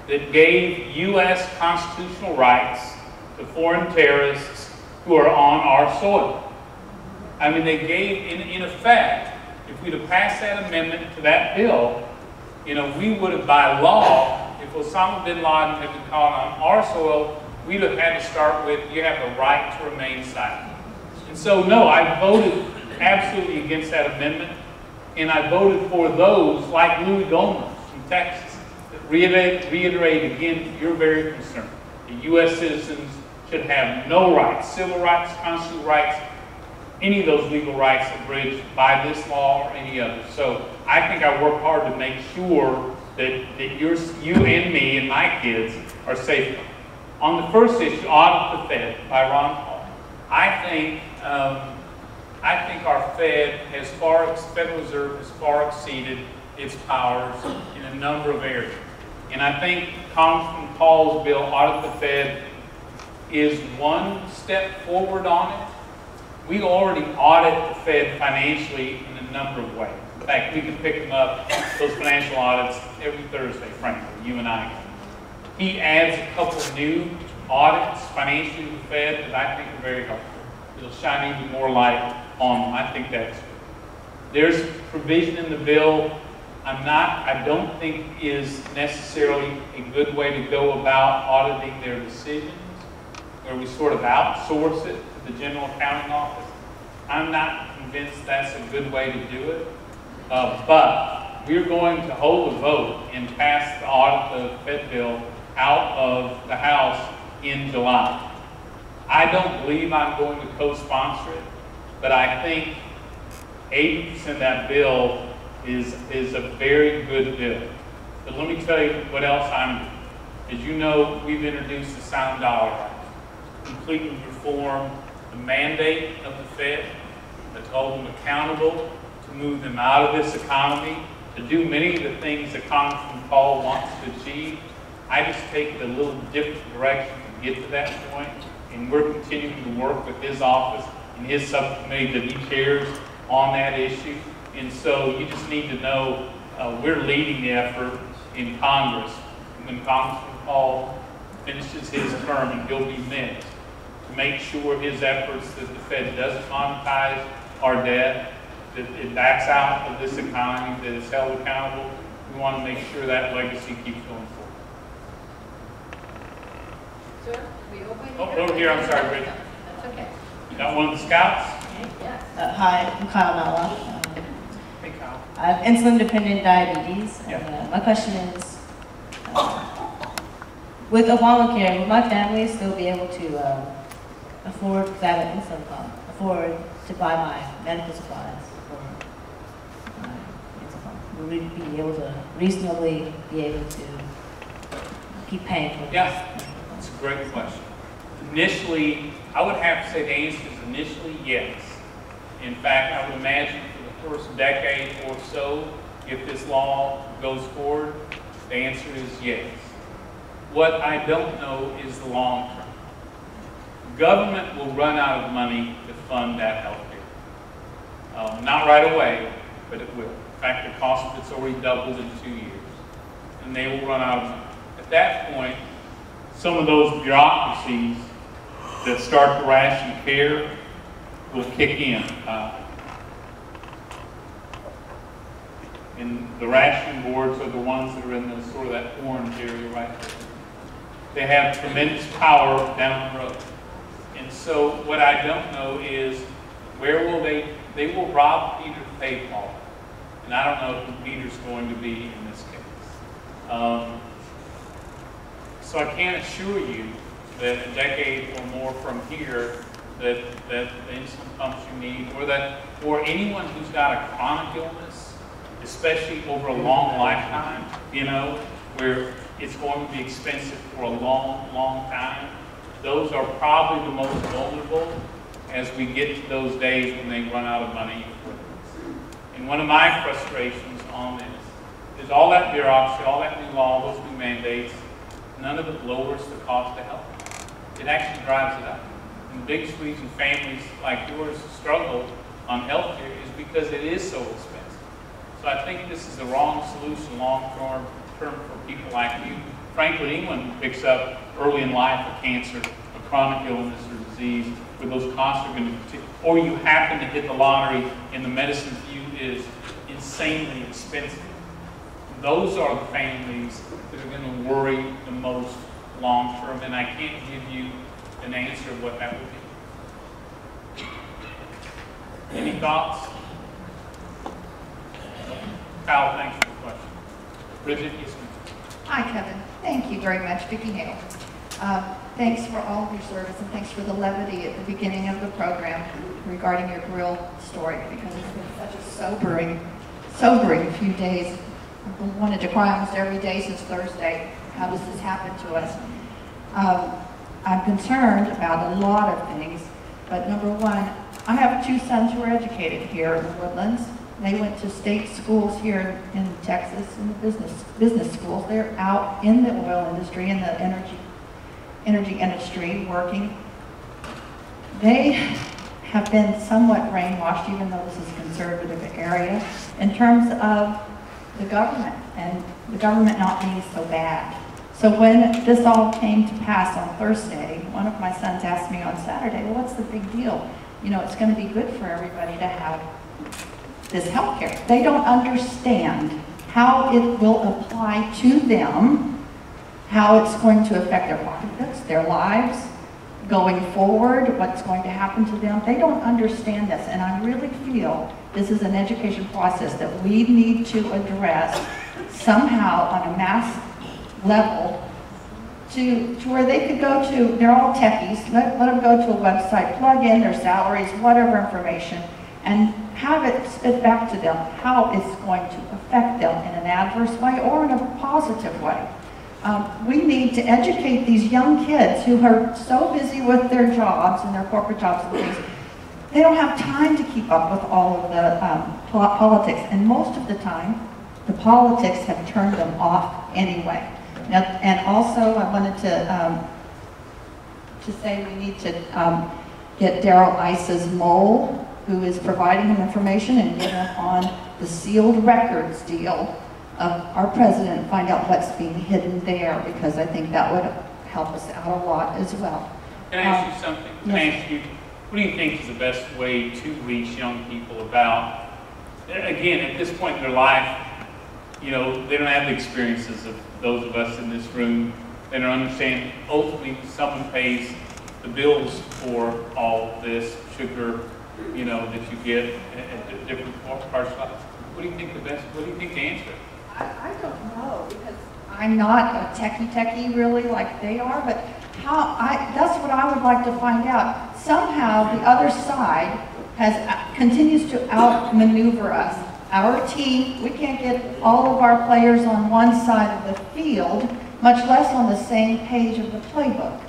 that gave U.S. constitutional rights to foreign terrorists who are on our soil. I mean, they gave, in effect, if we'd have passed that amendment to that bill, you know, we would have, by law, if Osama bin Laden had been caught on our soil, we'd have had to start with, you have the right to remain silent. And so, no, I voted absolutely against that amendment, and I voted for those, like Louis Gohmert from Texas, that reiterate again your very concern. The U.S. citizens should have no rights, civil rights, constitutional rights, any of those legal rights abridged by this law or any other. So I think I work hard to make sure that you and me and my kids are safe. On the first issue, audit the Fed by Ron Paul. I think our Federal Reserve has far exceeded its powers in a number of areas. And I think Congressman Paul's bill, Audit the Fed, is one step forward on it. We already audit the Fed financially in a number of ways. In fact, we can pick them up, those financial audits, every Thursday, frankly, you and I can. He adds a couple of new audits financially to the Fed that I think are very helpful. It'll shine even more light on them. I think that's good. There's provision in the bill I don't think is necessarily a good way to go about auditing their decisions, where we sort of outsource it to the General Accounting Office. I'm not convinced that's a good way to do it, but we're going to hold a vote and pass the audit the Fed bill out of the House in July. I don't believe I'm going to co-sponsor it, but I think 80% of that bill is a very good bill. But let me tell you what else I'm doing. As you know, we've introduced the Sound Dollar Act, completely reform the mandate of the Fed, to hold them accountable, to move them out of this economy, to do many of the things that Congressman Paul wants to achieve. I just take it a little different direction to get to that point, and we're continuing to work with his office and his subcommittee that he chairs on that issue. And so you just need to know we're leading the effort in Congress. When Congressman Paul finishes his term, and he'll be missed, to make sure his efforts that the Fed doesn't monetize our debt, that it backs out of this economy, that it's held accountable. We want to make sure that legacy keeps going forward. Sir, we open. Over here, I'm sorry, Brady. That's okay. You got one of the scouts? Yes. Hi, I'm Kyle Mala. Hey, Kyle. I have insulin-dependent diabetes. Yeah. And, my question is, with Obamacare, will my family still be able to afford, because I have an insulin pump, afford to buy my medical supplies for my insulin pump? Will we be able to reasonably be able to keep paying for this? Yeah, that's a great question. Initially, I would have to say the answer is initially yes. In fact, I would imagine for the first decade or so, if this law goes forward, the answer is yes. What I don't know is the long term. Government will run out of money to fund that health care. Not right away, but it will. In fact, the cost of it's already doubled in 2 years. And they will run out of money. At that point, some of those bureaucracies that start to ration care will kick in. And the ration boards are the ones that are in the sort of that orange area right there. They have tremendous power down the road. And so what I don't know is where will they will rob Peter to pay Paul. And I don't know who Peter's going to be in this case. So I can't assure you that a decade or more from here that the insulin pumps you need, or anyone who's got a chronic illness, especially over a long lifetime, you know, where it's going to be expensive for a long, long time. Those are probably the most vulnerable as we get to those days when they run out of money. And one of my frustrations on this is all that bureaucracy, all that new law, those new mandates, none of it lowers the cost of health. It actually drives it up. And the biggest reason families like yours struggle on health care is because it is so expensive. So I think this is the wrong solution long-term for people like you. Frankly, anyone who picks up early in life a cancer, a chronic illness or disease, where those costs are going to, or you happen to hit the lottery and the medicine for you is insanely expensive. Those are the families that are going to worry the most long-term, and I can't give you an answer of what that would be. Any thoughts? Kyle, thanks for the question. Bridget, yes, ma'am. Hi, Kevin. Thank you very much. Vicki Hale. Thanks for all of your service, and thanks for the levity at the beginning of the program regarding your grill story, because it's been such a sobering few days I wanted to cry almost every day since Thursday. How does this happen to us? I'm concerned about a lot of things, but number one, I have two sons who are educated here in the Woodlands. They went to state schools here in Texas, in the business schools. They're out in the oil industry, in the energy industry, working. They have been somewhat brainwashed, even though this is a conservative area, in terms of the government, and the government not being so bad. So when this all came to pass on Thursday, one of my sons asked me on Saturday, well, what's the big deal? You know, it's going to be good for everybody to have this health care. They don't understand how it will apply to them, how it's going to affect their pocketbooks, their lives, going forward, what's going to happen to them. They don't understand this, and I really feel this is an education process that we need to address somehow on a mass level to where they could go to, they're all techies, let them go to a website, plug in their salaries, whatever information, and have it spit back to them how it's going to affect them in an adverse way or in a positive way. We need to educate these young kids who are so busy with their jobs and their corporate jobs and things. They don't have time to keep up with all of the politics, and most of the time, the politics have turned them off anyway. Now, and also, I wanted to say we need to get Daryl Ice's mole, who is providing him information, and get him on the sealed records deal of our president and find out what's being hidden there, because I think that would help us out a lot as well. Can I ask you something? Can I ask you, what do you think is the best way to reach young people about, again, at this point in their life, you know, they don't have the experiences of those of us in this room. They don't understand, ultimately, someone pays the bills for all this sugar, you know, that you get at different parts of life. What do you think what do you think the answer is? I don't know, because I'm not a techie really like they are, but that's what I would like to find out. Somehow the other side continues to outmaneuver us. Our team, we can't get all of our players on one side of the field, much less on the same page of the playbook.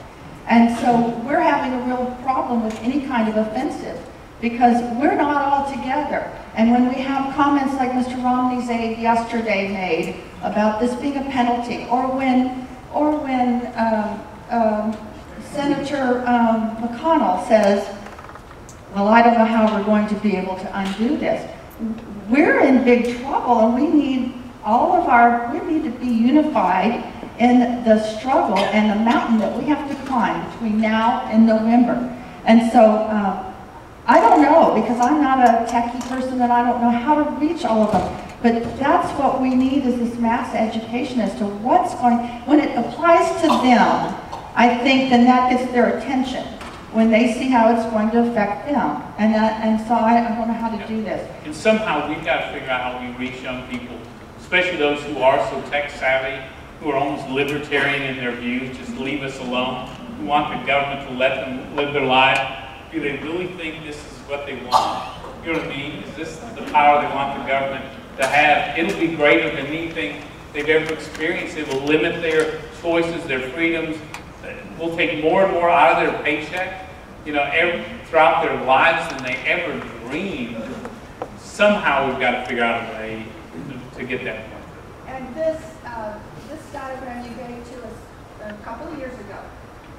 And so we're having a real problem with any kind of offensive, because we're not all together. And when we have comments like Mr. Romney's aide yesterday made about this being a penalty, or when Senator McConnell says, well, I don't know how we're going to be able to undo this. We're in big trouble, and we need we need to be unified in the struggle and the mountain that we have to climb between now and November. And so, I don't know, because I'm not a techie person and I don't know how to reach all of them. But that's what we need, is this mass education as to what's going, when it applies to them, I think then that gets their attention, when they see how it's going to affect them. And so I don't know how to do this. And somehow we've got to figure out how we reach young people, especially those who are so tech savvy, who are almost libertarian in their views, just leave us alone, who want the government to let them live their life. Do they really think this is what they want? You know what I mean? Is this the power they want the government to have? It'll be greater than anything they've ever experienced. It will limit their choices, their freedoms. We'll take more and more out of their paycheck, you know, throughout their lives than they ever dreamed. Somehow we've got to figure out a way to get that point. And this diagram you gave to us a couple of years ago,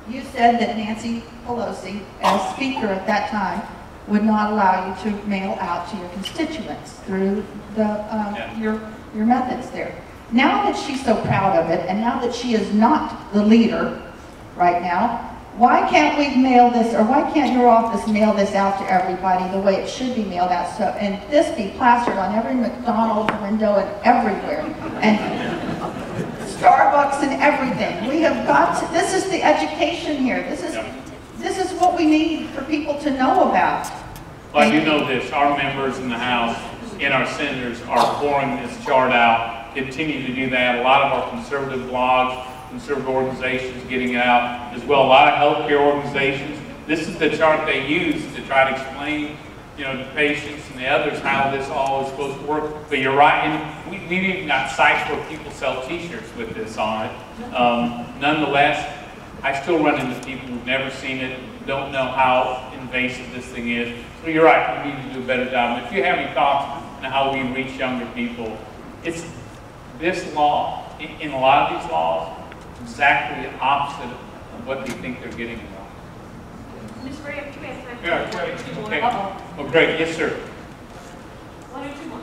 you said that Nancy Pelosi, as Speaker at that time, would not allow you to mail out to your constituents through your methods there. Now that she's so proud of it, and now that she is not the leader right now, why can't we mail this, or why can't your office mail this out to everybody the way it should be mailed out, so, and this be plastered on every McDonald's window and everywhere, and Starbucks and everything. We have got to, this is the education here. This is what we need for people to know about. Well, I do know this, our members in the House and our senators are pouring this chart out, continue to do that. A lot of our conservative blogs, conservative organizations getting it out as well. A lot of healthcare organizations. This is the chart they use to try to explain you know, the patients and the others, how this all is supposed to work. But you're right, and we've even got sites where people sell T-shirts with this on it. Nonetheless, I still run into people who've never seen it, don't know how invasive this thing is. So you're right, we need to do a better job. And if you have any thoughts on how we reach younger people, it's this law, in a lot of these laws, exactly the opposite of what they think they're getting wrong. Ms. Ray, if you have time. Yeah, great. Two more. Okay. Oh, great. Yes, sir. One or two more.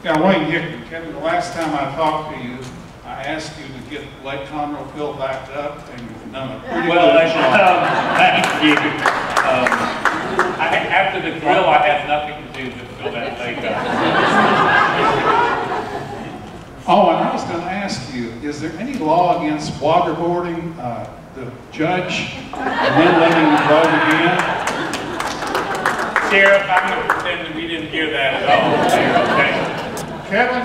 Yeah, Wayne Hickman, Kevin, the last time I talked to you, I asked you to get Lake Conroe filled back up, and you've done a pretty Well, good job. thank you. After the grill, I had nothing to do to fill that lake up. Oh, and I was going to ask you, is there any law against waterboarding the judge and then letting him vote again? Sheriff, I'm going to pretend that we didn't hear that at all. Okay. Kevin,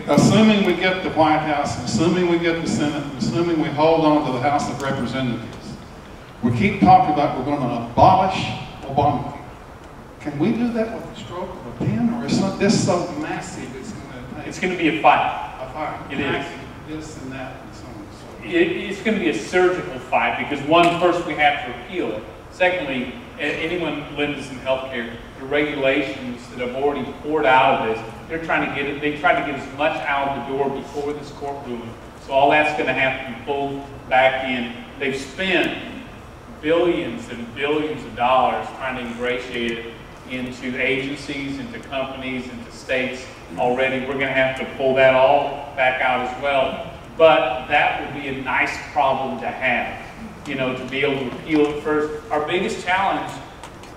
assuming we get the White House, assuming we get the Senate, assuming we hold on to the House of Representatives, we keep talking about we're going to abolish Obamacare. Can we do that with the stroke of a pen, or is this so massive It's going to be a fight. A fight. It is. This and that and so on and so forth. It's going to be a surgical fight because one, first we have to repeal it. Secondly, anyone lends in healthcare, the regulations that have already poured out of this, they're trying to get it. They try to get as much out of the door before this court ruling. So all that's going to have to be pulled back in. They've spent billions and billions of dollars trying to ingratiate it into agencies, into companies, into states already. We're going to have to pull that all back out as well. But that would be a nice problem to have, you know, to be able to repeal it first. Our biggest challenge,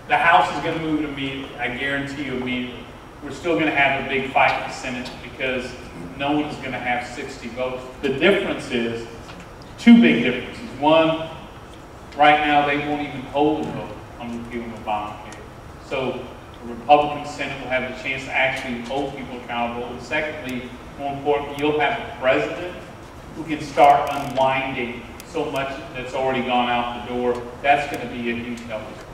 the House is going to move it immediately. I guarantee you immediately. We're still going to have a big fight in the Senate because no one is going to have 60 votes. The difference is, two big differences. One, right now they won't even hold a vote on repealing Obamacare. So the Republican Senate will have the chance to actually hold people accountable. And secondly, more important, you'll have a president who can start unwinding so much that's already gone out the door. That's going to be a huge help as well.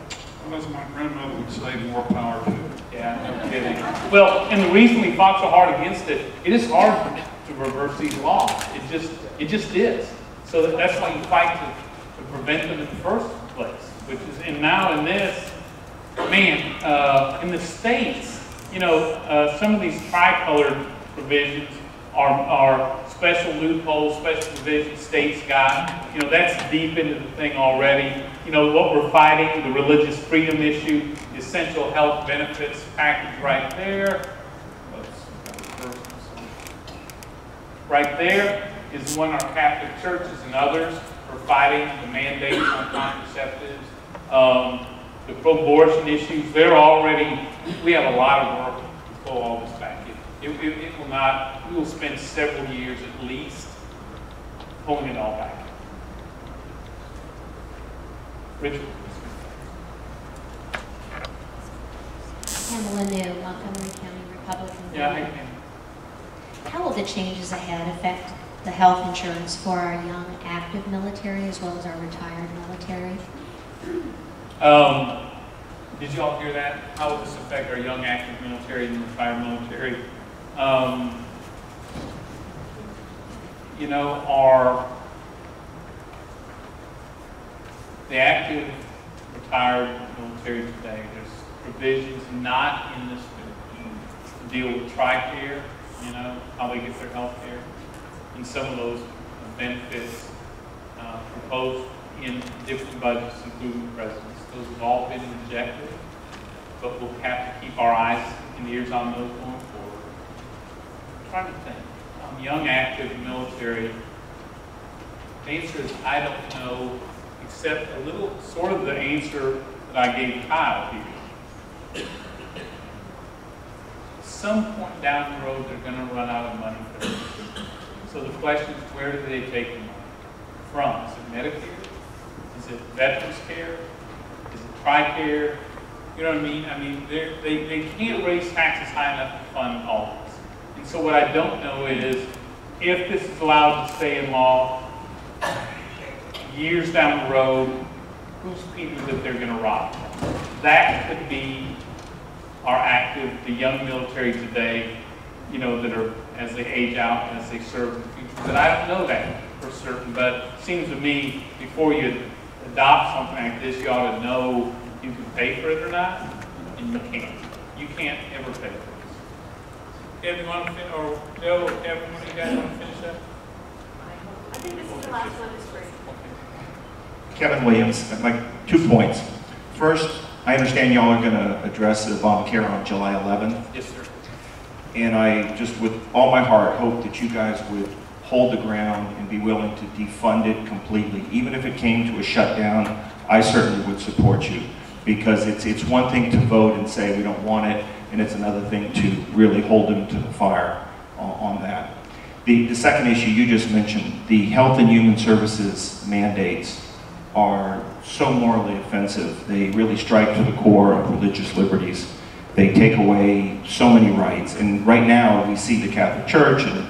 Well, as my grandmother would say, more power to it. Yeah, no kidding. Well, and the reason we fought so hard against it, it is hard to reverse these laws. It just is. So that's why you fight to prevent them in the first place. Which is, and now in this, man, in the states, you know, some of these tri-colored provisions are special loopholes, special provisions states got. You know, that's deep into the thing already. You know, what we're fighting, the religious freedom issue, the essential health benefits package right there. Right there is one our Catholic churches and others are fighting, the mandates on contraceptives. The pro-abortion issues, they're already, we have a lot of work to pull all this back in. It will not, we will spend several years at least pulling it all back in. Richard. Pamela New, Montgomery County Republican. Yeah, I can. How will the changes ahead affect the health insurance for our young active military as well as our retired military? Did you all hear that? How will this affect our young active military and retired military? You know, the active retired military today, there's provisions not in this bill to deal with TRICARE, you know, how they get their health care, and some of those benefits proposed in different budgets, including the president's. Those have all been rejected, but we'll have to keep our eyes and ears on those going forward. I'm trying to think. Young active military, the answer is I don't know, except a little sort of the answer that I gave Kyle here. At some point down the road, they're going to run out of money for this. So the question is, where do they take the money from? Is it Medicare? Is it Veterans Care? Is it TRICARE? You know what I mean? I mean, they can't raise taxes high enough to fund all this. And so what I don't know is, if this is allowed to stay in law, years down the road, whose people that they're going to rob? that could be our active, the young military today, you know, that are, as they age out, as they serve in the future. But I don't know that for certain, but it seems to me, before you adopt something like this, you ought to know you can pay for it or not, and you can't. You can't ever pay for it. Kevin, you want to finish, or Joe, Kevin, one of you guys want to finish up? I think this is the last one, Mr. Brady. Kevin Williams, my 2 points. First, I understand y'all are going to address Obamacare on July 11th. Yes, sir. And I just, with all my heart, hope that you guys would hold the ground and be willing to defund it completely. Even if it came to a shutdown, I certainly would support you. Because it's one thing to vote and say we don't want it, and it's another thing to really hold them to the fire on that. The second issue you just mentioned, the Health and Human Services mandates are so morally offensive. They really strike to the core of religious liberties. They take away so many rights. And right now we see the Catholic Church and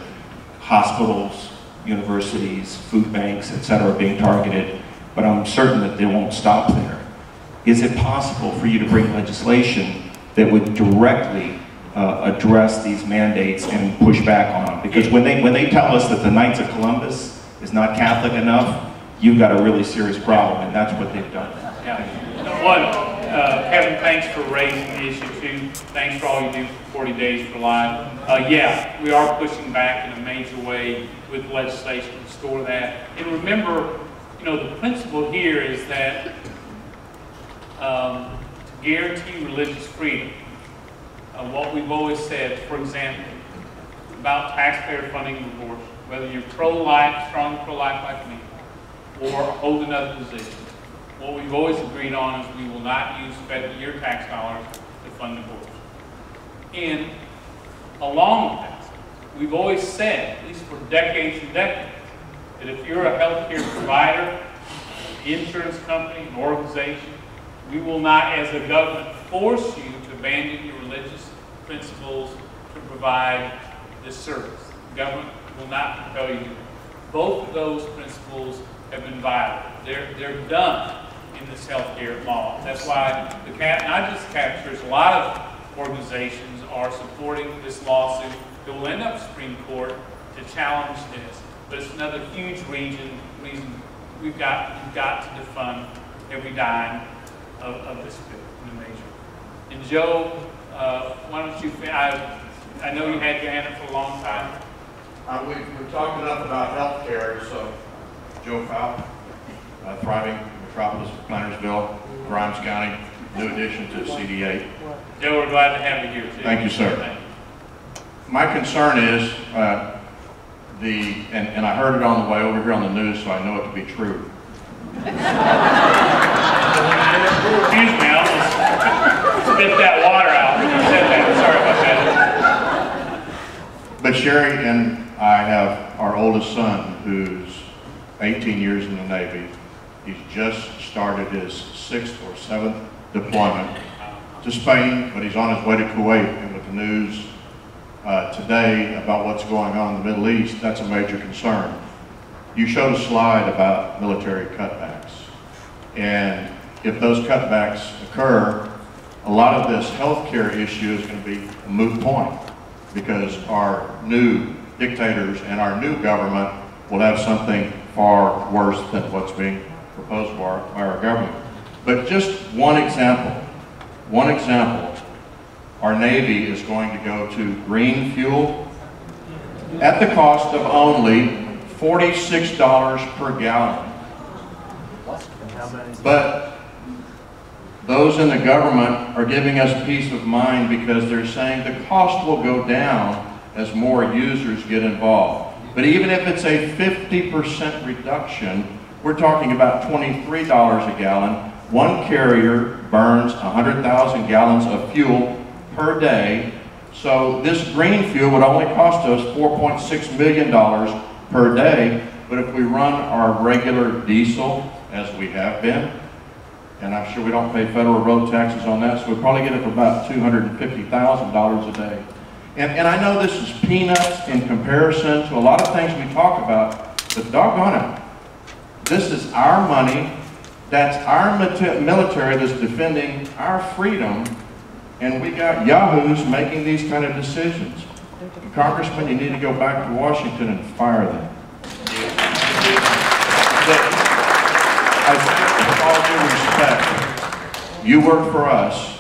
hospitals, universities, food banks, etc. being targeted, but I'm certain that they won't stop there. Is it possible for you to bring legislation that would directly address these mandates and push back on them? Because when they tell us that the Knights of Columbus is not Catholic enough, you've got a really serious problem, and that's what they've done. Yeah. One, Kevin, thanks for raising the issue too. Thanks for all you do for 40 Days for Life. Yeah, we are pushing back in a major way with legislation to restore that. And remember, you know, the principle here is that to guarantee religious freedom, what we've always said, for example, about taxpayer funding of abortion, whether you're pro-life, strong pro-life like me, or hold another position, what we've always agreed on is we will not use your tax dollars to fund abortion. And along with that, we've always said, at least for decades and decades, that if you're a healthcare provider, insurance company, an organization, we will not, as a government, force you to abandon your religious principles to provide this service. The government will not compel you to do it. Both of those principles have been violated. They're done in this healthcare law. That's why not just Catholic, a lot of organizations are supporting this lawsuit that will end up Supreme Court to challenge this. But it's another huge reason we've got to defund every dime of this bill in the major. And Joe, why don't you? I know you had your hand up for a long time. We've talked enough about health care, so Joe Fowl, thriving metropolis of Plantersville, Grimes County, new addition to CD8. Joe, we're glad to have you here too. Thank you, sir. Thank you. My concern is and I heard it on the way over here on the news, so I know it to be true. Excuse me, I almost spit that water out when you said that. Sorry about that. But Sherry and I have our oldest son who's 18 years in the Navy. He's just started his 6th or 7th deployment to Spain, but he's on his way to Kuwait. And with the news today about what's going on in the Middle East, that's a major concern. You showed a slide about military cutbacks. And if those cutbacks occur, a lot of this healthcare issue is going to be a moot point because our new dictators and our new government will have something far worse than what's being proposed by our government. But just one example, our Navy is going to go to green fuel at the cost of only $46 per gallon. But those in the government are giving us peace of mind because they're saying the cost will go down as more users get involved. But even if it's a 50% reduction, we're talking about $23 a gallon. One carrier burns 100,000 gallons of fuel per day. So this green fuel would only cost us $4.6 million per day. But if we run our regular diesel, as we have been, and I'm sure we don't pay federal road taxes on that, so we probably get it for about $250,000 a day. And I know this is peanuts in comparison to a lot of things we talk about, but doggone it, this is our money That's our military that's defending our freedom, and we got yahoos making these kind of decisions. Congressman, you need to go back to Washington and fire them. I think with all due respect, you work for us,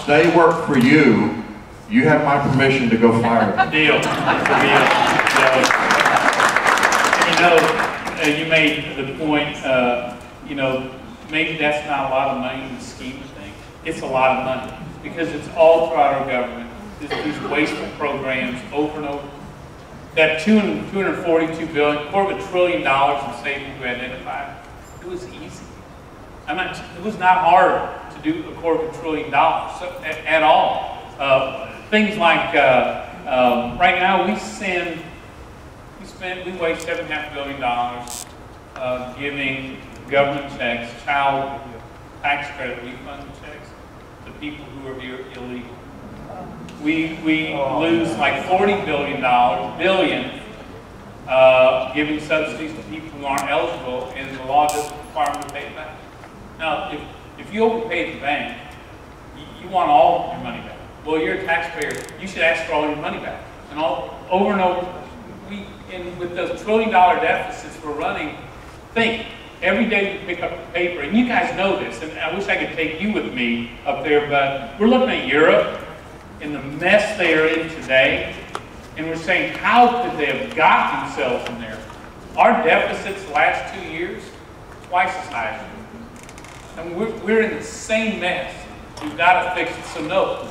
they work for you, you have my permission to go fire them. Deal. It's a deal. You made the point, maybe that's not a lot of money in the scheme of things. It's a lot of money because it's all throughout our government. These wasteful programs over and over. That $242 billion, $250 billion in savings we identified, it was easy. It was not hard to do $250 billion at all. Things like right now we waste $7.5 billion giving government checks, child tax credit refund checks to people who are here illegal. We lose like $40 billion giving subsidies to people who aren't eligible, and the law doesn't require them to pay it back. Now, if you overpay the bank, you want all of your money back. Well, you're a taxpayer. You should ask for all your money back. And over and over, with those $1 trillion deficits we're running, think, every day we pick up the paper, and you guys know this, and I wish I could take you with me up there, but we're looking at Europe and the mess they are in today, and we're saying, how could they have got themselves in there? Our deficits the last 2 years, twice as high. And we're in the same mess. We've got to fix it. So no,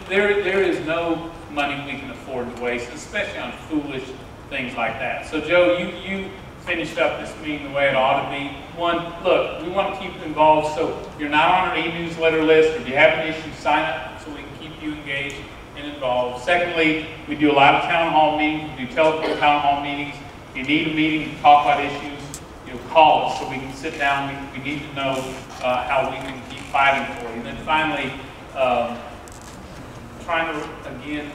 there is no money we can afford to waste, especially on foolish things like that. So Joe, you finished up this meeting the way it ought to be. One, look, we want to keep you involved, so you're not on our e-newsletter list, or if you have an issue, sign up so we can keep you engaged and involved. Secondly, we do a lot of town hall meetings, we do telephone town hall meetings. If you need a meeting to talk about issues, call us so we can sit down. We need to know how we can keep fighting for you. And then finally, trying to, again,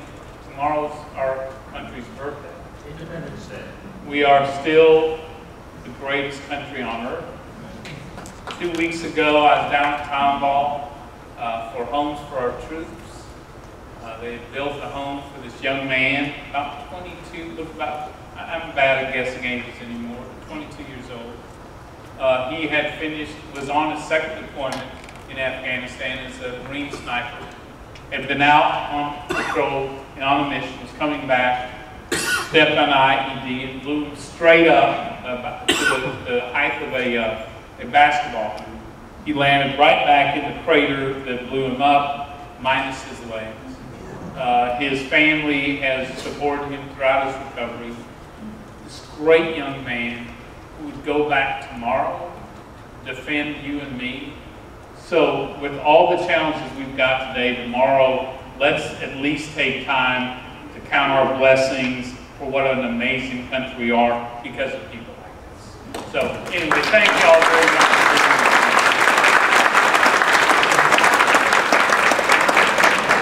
tomorrow's our country's birthday. Independence Day. We are still the greatest country on earth. 2 weeks ago, I was down at Townball for Homes for Our Troops. They built a home for this young man, about 22, look about, I'm bad at guessing ages anymore, 22 years old. He had was on his second deployment in Afghanistan as a Marine sniper, had been out on patrol and on a mission, was coming back, stepped on an IED and blew him straight up to the height of a basketball hoop. He landed right back in the crater that blew him up, minus his legs. His family has supported him throughout his recovery. This great young man who would go back tomorrow, defend you and me. So with all the challenges we've got today, tomorrow, let's at least take time to count our blessings for what an amazing country we are because of people like this. So anyway, thank you all very much for being here.